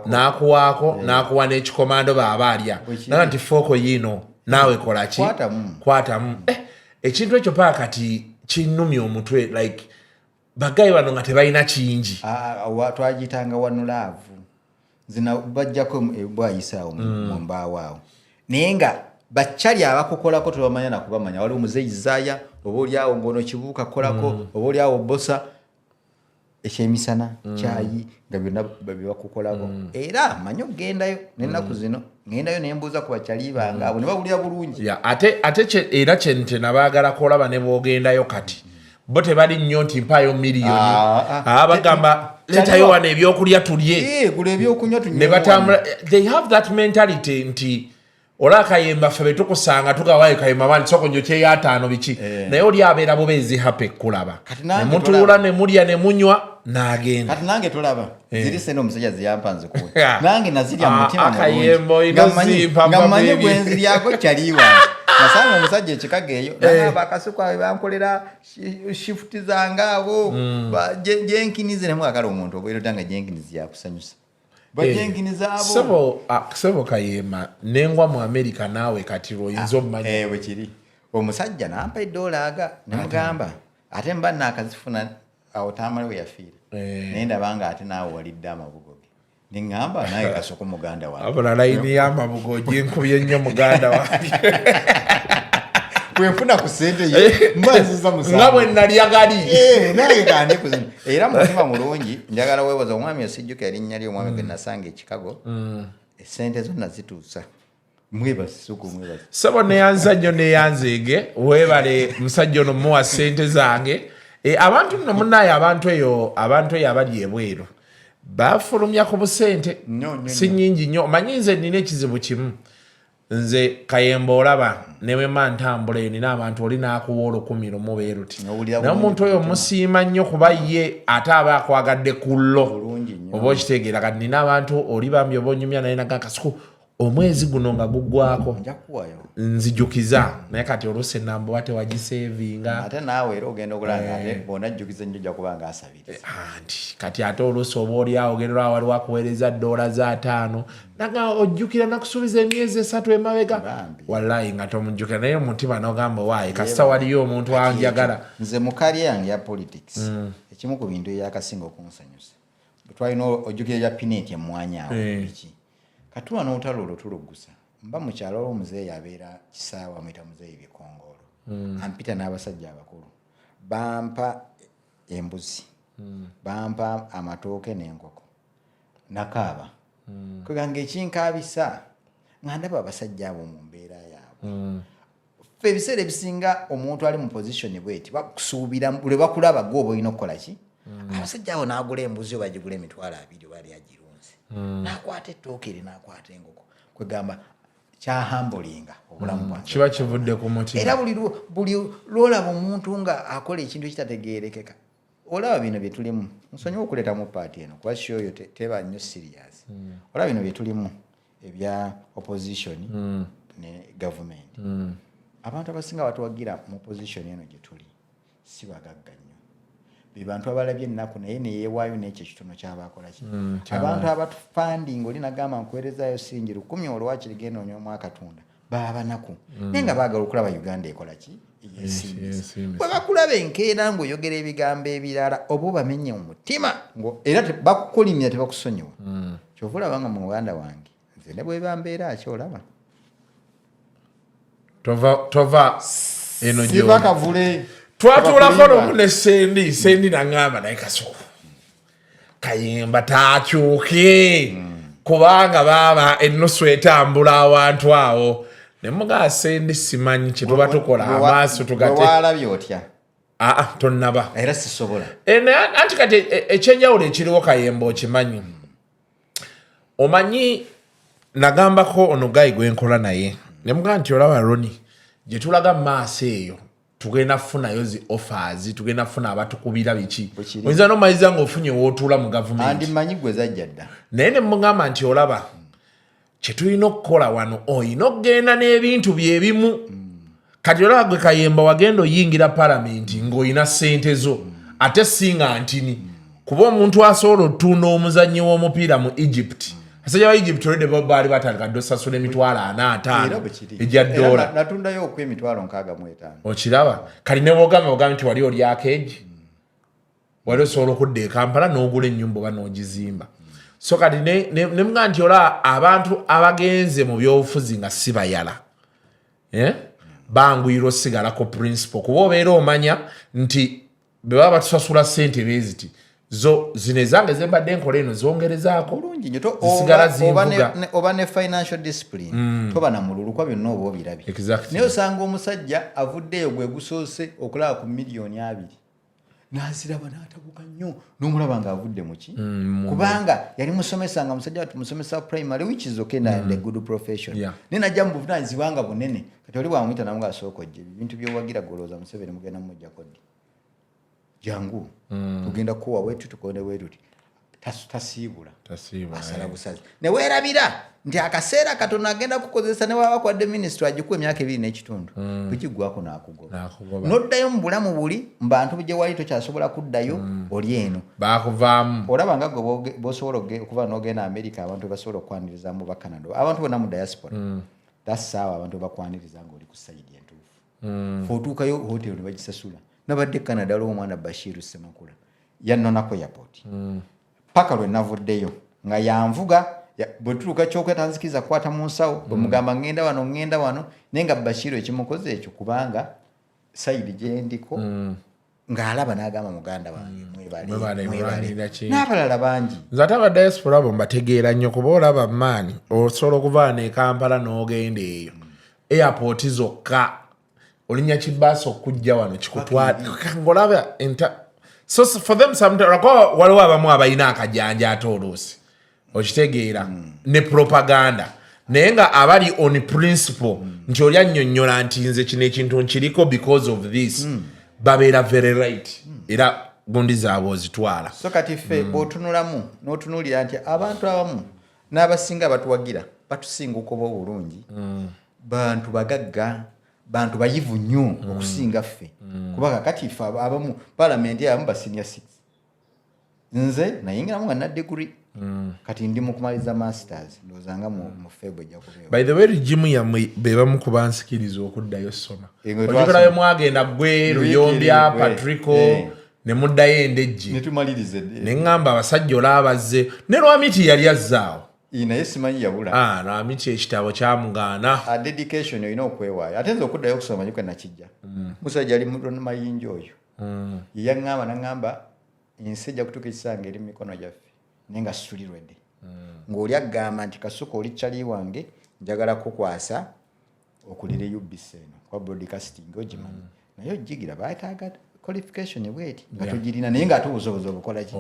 nakuwaako nakuwa n'ekikomando baaba alya naga nti fooko yiino naawe kolaki kwatamu ekintu ekyo paka kati kinnumya omutwe like bagayi bano nga tebalina kingi twagitanga wanulaavu zina bajjako bwayisaawo mu mbaawo awo naye nga bakyali abakukolako tebamanya nakubamanya waliwo muzeyi Zaaya oba oliawo ng'ono kibuuka kolako oba oliawo bosa ekyemisana kyayi nga byonna byebakukolako era manyi okugendayo n'ennaku zino ngendayo nembuuza ku bakyali bange abo ne bawulira bulungi ate era kyente nabaagalako olaba ne boogendayo kati bo tebali nnyo nti mpaayo miliyoni bagamba leetayo wano ebyokulya tulye gula ebyokunywa ne batambula they have that mentality nti ola akayemba ffe betukusanga tugawayo kayemba bani soko njo kyeyo 5 biki naye oli abeera bubeezi happy kulaba nemutuula ne mulya ne munywa n'agenda kati nange tulaba ziri sene omusajja ziyampanze kuwe nange nazirya mu mutima akayembo nga mmanyi gwenziryako kyaliwa nasanga omusajja ekikaga eyo nagamba akasuku awe bankolera shifuti zange abo jenkinize nemwagala omuntu obwerotanga jenkinizi yakusanyusa sebo kayema nengwa mu America naawe kati oyinza omumanyi bwe kiri omusajja nampa $1 nemugamba ate mba nakazifuna awo tamale we yafiira naye ndabanga ate naawe walidde amabugoge neŋŋamba naye kasoko muganda wange abula layini y'amabugogi nkubye nnyo muganda wange kwenfuna ku ssente ye mbaziza musango nga bwe nalyagali naye kandi kuzina era mutima mulungi njagala weebaza omwami osijjuka erinnya ly'omwami gwe nasanga ekikago essente zonna zituusa mwebasuku mwebasi sabo neyanza nnyo neyanzeege weebale musajja ono muwa ssente zange abantu nno munnaye abantu eyo abali ebweru bafulumya ku busente si nnyingi nnyo omanyi nze nina ekizibu kimu nze kayemba olaba newema ntambula eyo nina abantu oli n'akuwa 10,000 mubeeruti naye omuntu oyo musiima nnyo kuba ye ate aba akwagadde kullo oba okitegeera kati nina abantu oli bambi oba onyumya naye nagakasuku omwezi guno nga guggwako nzijukiza naye kati oluusi enamba tewagiseevinga ate naawe era ogenda okulanga ate bw'onajjukiza nnyo ojja kuba nga asabiriza anti kati ate oluusi oba oliawo ogendera waliwo akuweereza $5 naga ojjukira nakusuubiza emyezi 3 emabega wallahi nga tomujjukira naye omutima n'ogamba waayi kasita waliyo omuntu anjagala nze mu kali yange ya politics ekimu ku bintu ebyakasinga okunsanyusa twalina ojjukira ya pineti emmwanyi awo biki katuwa n'olutalo olwo tuluggusa mba mukyalo olw'omuzeeyi abeera kisaawa amuyita muzeeyi Bikongolo ampita n'abasajja abakulu bampa embuzi bampa amatooke n'enkoko nakaaba kweganga ekinkaabisa nga ndaba abasajja abo mu mbeera yaabwe ffe ebiseera ebisinga omuntu ali mu position bweti bakusuubira lwe bakulaba gwe oba olina okukola ki abasajja abo n'agula embuzi oba agigula $2 oba ali agirunze n'akwata ettooke eri n'akwata enkoko kwegamba kyahambulinga obulamu bwange kiba kivudde ku mutima era buli lwolaba omuntu nga akola ekintu ekitategeerekeka olaba bino bye tulimu nsonyiwa okuleeta mu paati eno kuba kyo oyo teba nnyo serious olaba bino bye tulimu ebya opposition ne government abantu abasinga batuwagira mu opposition eno gye tuli si bagagga nnyo bantu abalabye ennaku naye neyeewaayo n'ekyo ekitono kyabakola ki abantu abatufandinga oli nagamba nkuweerezaayo singi 10 olwakiri genda onywa akatunda baabanaku naye nga baagala okulaba Uganda ekola ki eyesimbiza bwe bakulaba enkeera ng'oyogera ebigambo ebirala oba obamenye mu mutima era bakukolimya tebakusonyiwa kyova olaba nga mu Uganda wange nze ne bwe bambeera akyolaba tova eno siba kavule twatulako nomu ne sendi nangamba naye Kasuku Kayemba taakyuke kubanga baaba ennusu etambula awantu awo ne mugaa sendi simanyi kye tuba tukola amaaso tugate waalabye otya tonnaba era sisobola anti kati ekyenjawulo ekiriwo Kayemba okimanyi omanyi nagambako ono gayi gwenkola naye ne mugaa nti olaba Roni gye tulaga mu maaso eyo tugenda kufunayo zi offers tugenda kufuna abatukubira biki oyinza n'omayiza ng'ofunye w'otuula mu gavumenti andi manyi gwe zajja dda naye ne mugamba nti olaba kye tulina okukola wano oyina okugenda n'ebintu byebimu kati olaba gwe Kayemba wagenda oyingira palamenti ng'olina ssente zo ate singa ntini kuba omuntu asobola otunda omuzannyi w'omupiira mu Egypt asajja wa Egypt olede baali batandika dosasula $45 ejja $. natundayo $65,000 okiraba kali ne bogamba nti wali oli akeegi wali osobola okudda e Kampala n'ogula ennyumba oba n'ogizimba so kati ne mga nti olaba abantu abagenze mu byobufuzi nga si bayala banguyirwa osigalako principle kuba obeera omanya nti bwe baba batusasula ssente beeziti zo zine zange zembadde nkola eno zongerezaako bulungi nyo zisigala zinvuga oba ne financial discipline toba na mululu kwa byonna oba obirabye naye osanga omusajja avuddeyo gwe gusoose okulaba ku $2,000,000 n'aziraba n'atabuka nnyo n'omulaba ng'avudde mu ki kubanga yali musomesa nga musajja wati musomesa primary which is okay and a good profession naye najja mu buvunaanyizibwa nga bunene kati oli bwamuyita namu ng'asooka ojja ebintu by'owagira golooza Museveni mugenda mumujja koddi jangu tugenda kuwa wetu tukone wetu tasiibula asala busazi ne weerabira nti akaseera katono agenda kukozesa ne waba kwadde ministry agikuwa emyaka 2.5 tukigwako n'akugoba noddayo mu bulamu buli mu bantu bye wali tokyasobola kuddayo oli eno baakuvaamu olaba nga gwe bosobola okuva n'ogenda America abantu basobola okwaniriza mu Canada abantu bonna mu diaspora tasaawa abantu bakwaniriza nga oli ku sayidi entuufu otuukayo hotel ne bagisasula nabadde Canada aliwo omwana Bashiru Semakula yannonako airport paka lwe navuddeyo nga yanvuga bwe tutuuka kyokwetanzikiza kukwata mu nsawo bwe mugamba ngenda wano naye nga Bashiru ekimukoze ekyo kubanga sayidi gye ndiko ng'alaba n'agamba muganda wange mwebale n'abalala bangi nze ate aba diaspora abo mbategeera nnyo kuba olaba maani osobola okuvaana e Kampala n'ogenda eyo airport zokka olinya kibaasa okujja wano kikutwala ngolaba so for them sometimes waliwo abamu abalina akajanja ate oluusi okitegeera ne propaganda naye nga abali on principle nti oli annyonnyola nti nze kino ekintu nkiriko because of this babeera very right era gundi zaabwe ozitwala so kati ffe bw'otunulamu n'otunuulira nti abantu abamu n'abasinga batuwagira batusinga okuba obulungi bantu bagagga bantu bayivu nnyo okusinga ffe kubanga kati ffe abamu palamenti abamu ba senior 6 nze nayingiramu nga na degree kati ndi mu kumaliza masters ndozanga mu febo ejja kubeera by the way regime yammwe be bamu kubansikiriza okuddayo soma ojjukirayo mwagenda gwe Luyombya Patrico ne muddayo endejje netumalirize ne ngamba abasajja olabazze ne Lwamiti yali azzaawo naye simanyi yabula Lwamiti ekitabo kyamugaana dedication olina okwewaayo ate nze okuddayo okusoma nyukwe nakijja musajja ali mayinja oyo yeyaŋŋamba naŋŋamba ensi ejja kutuuka ekisanga eri mu mikono gyaffe naye nga situlirwedde ng'oli agamba nti Kasuku oli kyali wange njagala kukwasa okulira UBC eno kwa broadcasting ogimanyi naye ogigira baetaaga qualification bweti nga tugirina naye nga tubusobozi obukola ki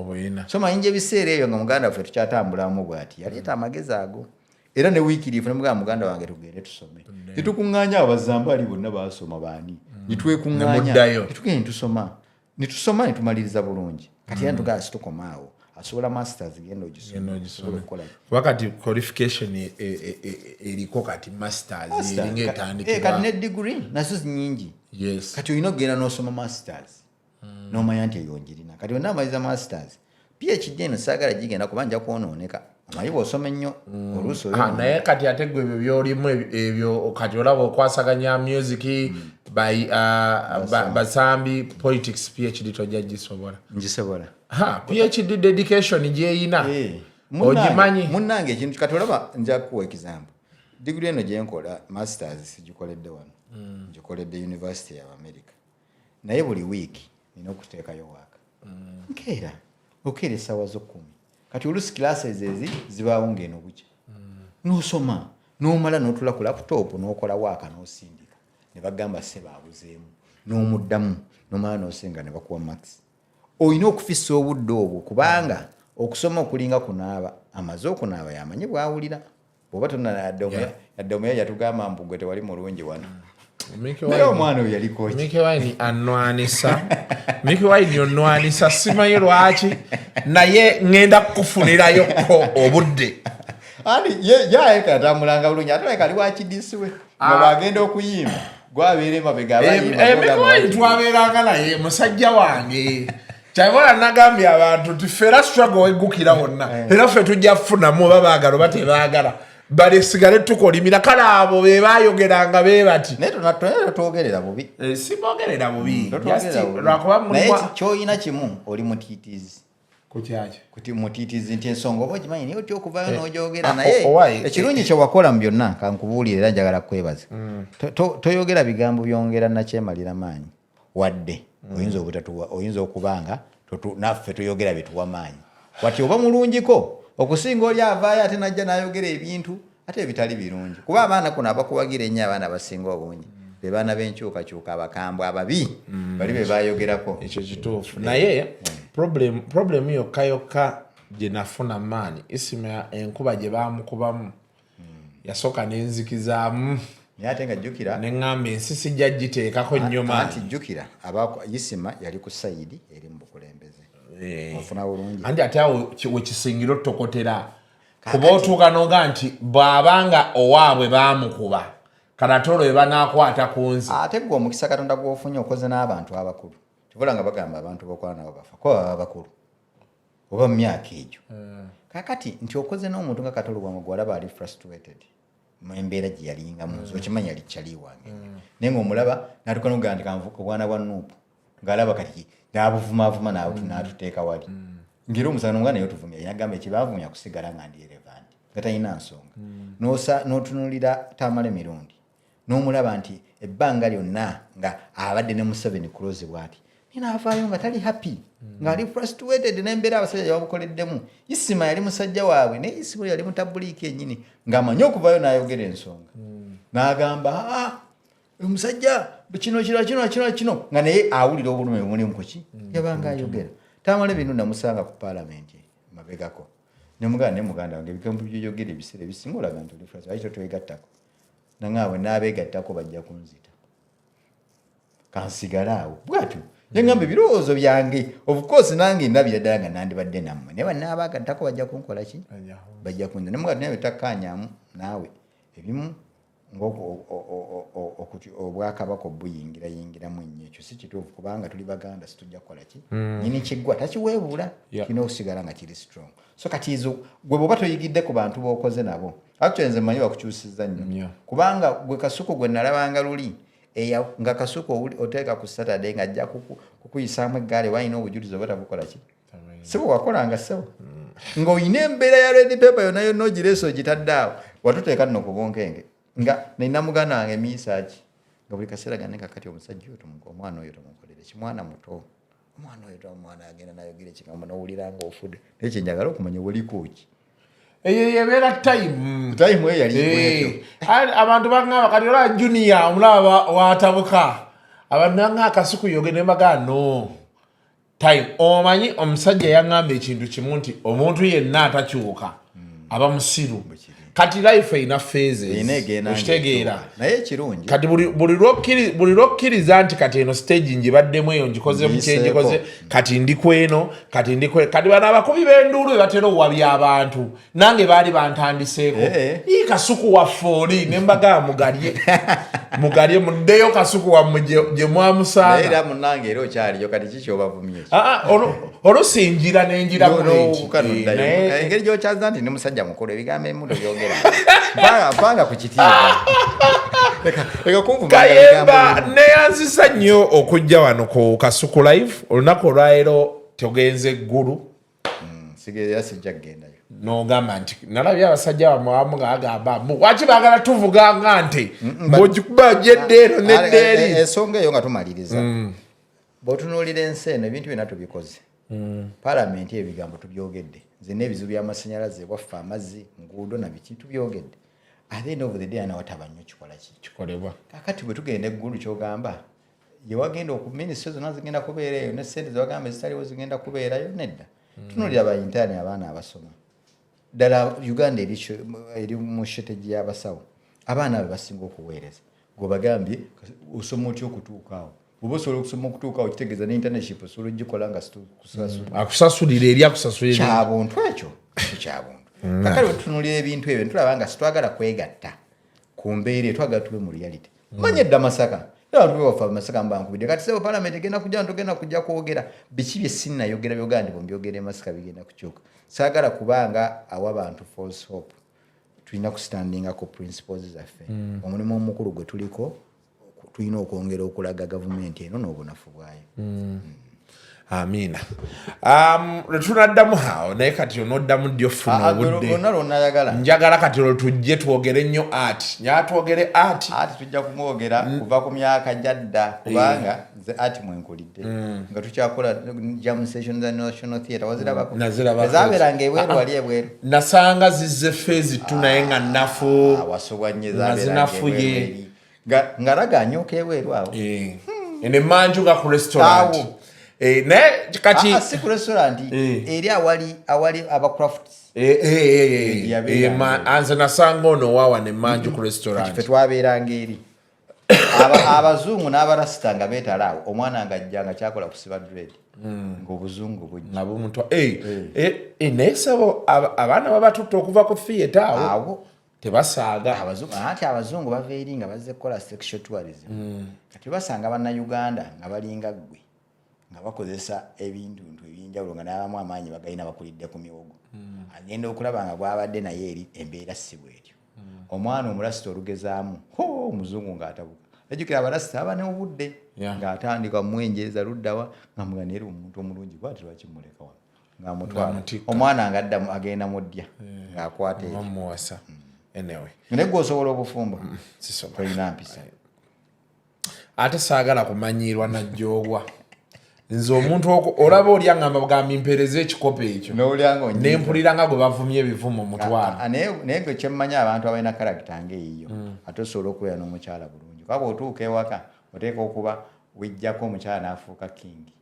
so mayinja ebiseera ebyo nga muganda waffe tukyatambulamu bwati yaleeta amagezi ago era ne wiikiriifu nemugamba muganda wange tugende tusome tetukuŋŋaanya abazambaali bonna baasoma baani nitwekuŋŋaanya tetugende nitusoma netumaliriza bulungi kati era ntugaa situkomaawo asobola masters genda ogisobola wakati qualification eriko kati masters eringa etandikibwa kati ne degree nazo nyingi yes kati olina okugenda n'osoma masters n'omanya nti eyo njirina kati wonna amaliza masters PhD eno saagala gigenda kuba nja kwonooneka omanyi bw'osoma ennyo oluusi naye kati ate gwe ebyo byolimu ebyo kati olaba okwasaganya music basambi politics PhD tojja gisobola ngisobola PhD dedication gyeyina ogimanyi munnange ekintu kati olaba nja kuwa example degree eno gyenkola masters gikoledde wano gikoledde university ya America naye buli week nina okuteekayo waaka nkeera okeera essaawa z'okkumi kati oluusi classes ezi zibaawo ng'eno bukya n'osoma n'omala n'otula ku laptop n'okola waaka n'osindika ne bagamba sebaabuzeemu n'omuddamu n'omala n'osinga ne bakuwa max olina okufissa obudde obwo kubanga okusoma okulinga kunaaba amaze okunaaba yamanyi bwawulira bw'oba tonna yadde omuya yatugamba mbugwe tewali mulungi wano naye omwana oyo yaliko Mike Wine anwanisa Mike Wine onwanisa simanyi lwaki naye ngenda kukufunirayoko obudde yaeka yatambulanga bulungi ate leka ali wakidisiwe nga bagenda okuyimba gwabeere mabega Mike Wine twabeeranga naye musajja wange kyavola nagambye abantu tifera struggle weggukira wonna era ffe tujja kufunamu oba baagala oba tebaagala balesigale tukolimira kale abo be baayogeranga be bati naye twogerera bubi sibogerera bubi naye kyoyina kimu oli mutiitiizi kukyaki kuti mutiitiizi nti ensonga oba okimanyi niyo otya okuvaayo n'ogyogera naye ekirungi kye wakola mu byonna kankubuulira era njagala kukwebaza toyogera bigambo byongera nakyemalira maanyi wadde oyinza okubanga naffe tuyogera byetuwa maanyi wati oba mulungiko okusinga oli avaayo ate najja n'ayogera ebintu ate ebitali birungi kuba abaana kuno abakuwagira ennyo abaana abasinga obungi be baana b'enkyukakyuka abakambwe ababi bali be bayogerako ekyo kituufu naye problem yokka gye nafuna maani isima enkuba gye baamukubamu yasooka n'enzikizaamu naye ate nga jjukira neŋŋamba ensi sijja giteekako nnyo maani anti jjukira isima yali ku sayidi eri mu bukulembeze ofuna bulungi anti ate awo wekisingira otokotera kuba otuuka noga nti bw'abanga owaabwe baamukuba kanatolo we banaakwata ku nzi ate gwe omukisa katonda gw'ofunye okoze n'abantu abakulu kivula nga bagamba abantu bokola nabo bafa ko baba bakulu oba mu myaka egyo kakati nti okoze n'omuntu nga katolo bwamwe gwalaba ali frustrated embeera gye yalinga mu nsi okimanyi yali kyali wange naye ng'omulaba n'atuuka noga nti kanvuka obwana bwa Nuupu ng'alaba kati n'abuvumaavuma n'atuteeka wali ngeri omusana omwana naye otuvumya yagamba ekibaavumya kusigala nga ndi relevant nga talina nsonga n'otunuulira Tamale mirundi n'omulaba nti ebbanga lyonna nga abadde ne Museveni close bw'ati naavaayo nga tali happy ng'ali frustrated n'embeera abasajja bamukoleddemu isima yali musajja waabwe naye isima yali mutabuliika ennyini ng'amanyi okuvaayo n'ayogera ensonga n'agamba omusajja kino nga naye awulira obulume bumulimu kuki yabanga ayogera Tamale bino namusanga ku paalamenti mabegako ne muganda wange ebigambo byoyogera ebiseera ebisinga olaga nti oli frustrated ayito twegattako nangaawe n'abeegattako bajja kunzita kansigale awo bwatyo yengamba ebirowoozo byange of course nange ndabira ddala nga nandibadde nammwe naye banaabaagattako bajja kunkola ki bajja kunzita ne muganda naye betakkaanyaamu naawe ebimu obwakabaka obuyingiramu ennyo ekyo si kituufu kubanga tuli baganda situjja kukola ki nyini kiggwa takiweebuula kirina okusigala nga kiri strong so kati ezo gwe bw'oba toyigidde ku bantu b'okoze nabo actually nze mmanyi bakukyusizza nnyo kubanga gwe Kasuku gwe nalabanga luli nga Kasuku oteeka ku Saturday ng'ajja kukuyisaamu eggaali walina obujulizi oba tabukola ki si bwe wakolanga ssebo ng'olina embeera ya red paper yonna ogireese ogitadde awo watuteeka nno ku bunkenge nga nina muganda wange misaaki nga buli kaseera gane kakati omusajja oyo omwana oyo tomukolere kimwana muto omwana agenda nayogera ekigambo nowulira nga ofudde naye kyenjagala okumanya waliko ki eyo yebeera time eyo yali abantu bagamba kati olaba junior omulaba watabuka abantu bagamba Kasuku yogere mbaga no time omanyi omusajja yaŋŋamba ekintu kimu nti omuntu yenna atakyuka aba musiru kati life ina phases okitegeera naye kirungi kati buli lokkiriza nti kati eno stage njibaddemu eyo njikoze mu kyenjikoze kati ndi kweno kati bano abakubi b'enduulu be batera owabya abantu nange baali bantandiseeko ii Kasuku waffe oli ne mbagaa mugalye muddeyo Kasuku wammwe gye mwamusaana era munnange era okyaliyo kati kiki obavumye olusinjira nenjira engeri gyokyaza nti ne musajja mukulu ebigambo ebimu tobyogera mpanga ku kitiibwa Kayemba neyanzisa nnyo okujja wano ku Kasuku live olunaku olwaleero togenze eggulu sigera sijja kugendayo nogamba nti nalabye abasajja bamwamu ng'agamba waki baagala tuvuga nga nti bw'ogikuba jedde eno neddeeri ensonga eyo nga tumaliriza bw'otunuulira ensi eno ebintu byonna tubikoze palamenti ebigambo tubyogedde nze n'ebizibu by'amasannyalaze waffe amazzi nguudo na biki tubyogedde at the end of the day anawataba nnyo kikolebwa kakati bwe tugenda eggulu kyogamba yewagenda minisitule zonna zigenda kubeerayo ne ssente zewagamba ezitaliwo zigenda kubeerayo nedda tunuulira bayintaani abaana abasoma ddala Uganda eri mu sheteji y'abasawo abaana be basinga okuweereza gwebagambye osoma otya okutuukaawo oba osobola okusoma okutuukaawo kitegeeza ne internship osobola ogikola nga akusasulira eri akusasulira kyabuntu ekyo kyabuntu kakale wetutunulira ebintu ebyo netulaba nga sitwagala kwegatta ku mbeera twagala tube mu reality manye edda Masaka abantu bewafa Masaka mbankubidde kati sebo palamenti egenda kujja ntogenda kujja kwogera biki bye sinnayogera byogera ndi bombyogera Masaka bigenda kukyuka saagala kubanga awa abantu false hope tulina kustandinga ku principles zaffe omulimu omukulu gwe tuliko tulina okwongera okulaga gavumenti eno n'obunafu bwayo amina tunaddamu awo naye kati onoddamu ddyo funa obudde njagala kati tujje twogere nnyo art nyatwogere art tujja kumwogera kuva ku myaka jadda kubanga nze art mwenkulidde nga tukyakola jam sessions za National Theatre wazirabako zabeeranga ebweru wali ebweru nasanga zizze phase 2 naye nga nafu wasobwa nnyo zabeeranga ebweru nga raganyuka ebweru awo ene manju nga ku restaurant ne kati si ku restaurant eri awali aba crafts anze nasanga ono wawa ne manju ku restaurant fe twabeeranga eri abazungu n'abarasita nga beetalaawo omwana ng'ajjanga kyakola kusiba dread ng'obuzungu bujja nabo muntu naye sebo abaana babatutte okuva ku theatre awo tebasaaga abazungu bava eri nga bazze kukola sexual tourism kati basanga bannayuganda nga balinga ggwe nga bakozesa ebintu ebyenjawulo nga n'abamu amaanyi bagalina bakulidde ku miwogo agenda okulaba nga gwabadde naye eri embeera si bwetyo omwana omulasita olugezaamu omuzungu ng'atabuka ejjukira abalasita aba n'obudde ng'atandika mwenjeeza luddawa nga muganera omuntu omulungi bwati lwaki muleka wano ng'amutwala omwana nga agenda mu ddya ng'akwata muwasa anyway naye gwe osobola obufumbo tolina mpisa ate saagala kumanyirwa najjoobwa nze omuntu olaba olya ngamba bugamba mpereza ekikopo ekyo nempulira nga gwe bavumye ebivumo omutwalo naye gwe kyemmanya abantu abalina karakita ng'eyiyo ate osobola okubeera n'omukyala bulungi kwaba otuuka ewaka oteeka okuba wejjako omukyala n'afuuka kingi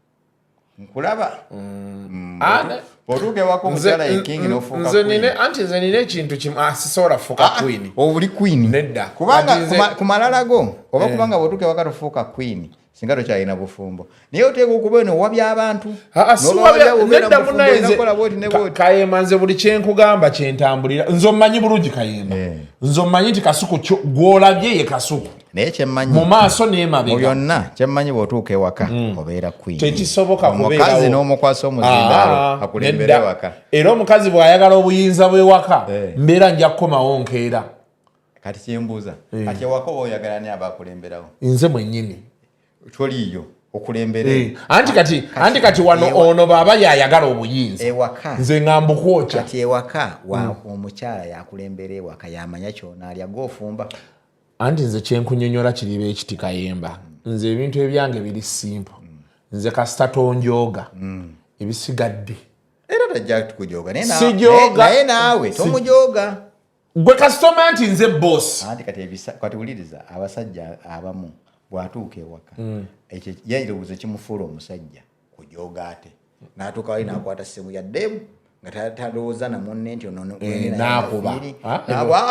nkulaba otuuka ewaka omukyala ye kingi n'ofuuka anti nze nina ekintu kimu sisobola fuuka queen obuli queen nedda kubanga ku malala go oba kubanga bw'otuuka ewaka tofuuka queen singa tokyalina bufumbo naye oteeka okuba eno owabya abantu nedda munaye Kayemba nze buli kyenkugamba kyentambulira nze omumanyi bulungi Kayemba nze omumanyi nti Kasuku gw'olabye ye Kasuku naye kyemmanyi mu maaso n'emabega mu byonna kyemmanyi bw'otuuka ewaka obeera queen tekisoboka kubeerawo omukazi n'omukwasa omuzindaalo akulembera ewaka era omukazi bw'ayagala obuyinza bw'ewaka mbeera nja kukomawo nkeera kati kyembuuza ati ewaka oba oyagala ni abakulemberawo nze mwennyini toliyo okulembera anti kati wano ono baba yayagala obuyinza ewaka nze ngamba kwokya kati ewaka omukyala yakulembera ewaka yamanya kyonaalya gofumba anti nze kyenkunyonyola kiriba ekiti Kayemba nze ebintu ebyange biri simple nze kasita tonjooga ebisigadde era tajja kukujoga naye naawe tomujooga gwe kasitoma nti nze boss anti kati wuliriza abasajja abamu bwatuuka ewaka ekyo yairobuze kimufuula omusajja kujooga ate n'atuuka wali n'akwata ssimu ya ddemu nga talowooza na munne nti ono nakuba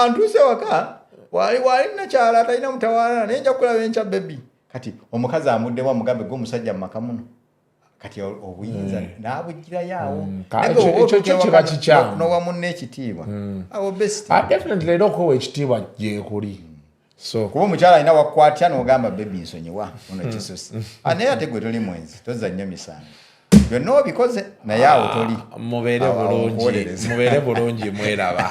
ntuse waka wali nakyala atalina mutawaana naye nja kulaba enkya bebi kati omukazi amuddemu amugambe gwomusajja mumaka muno kati obuyinza nabugirayo awo ekyo kiba kikyamu nowa munne ekitiibwa awo best definitely era okuwa ekitiibwa gyekuli so kuba omukyala alina wakwatya n'ogamba bebi nsonyiwa ono kisusi naye ate gwe toli mwenzi tozannya misango byonna obikoze naye awo toli mubeere bulungi mweraba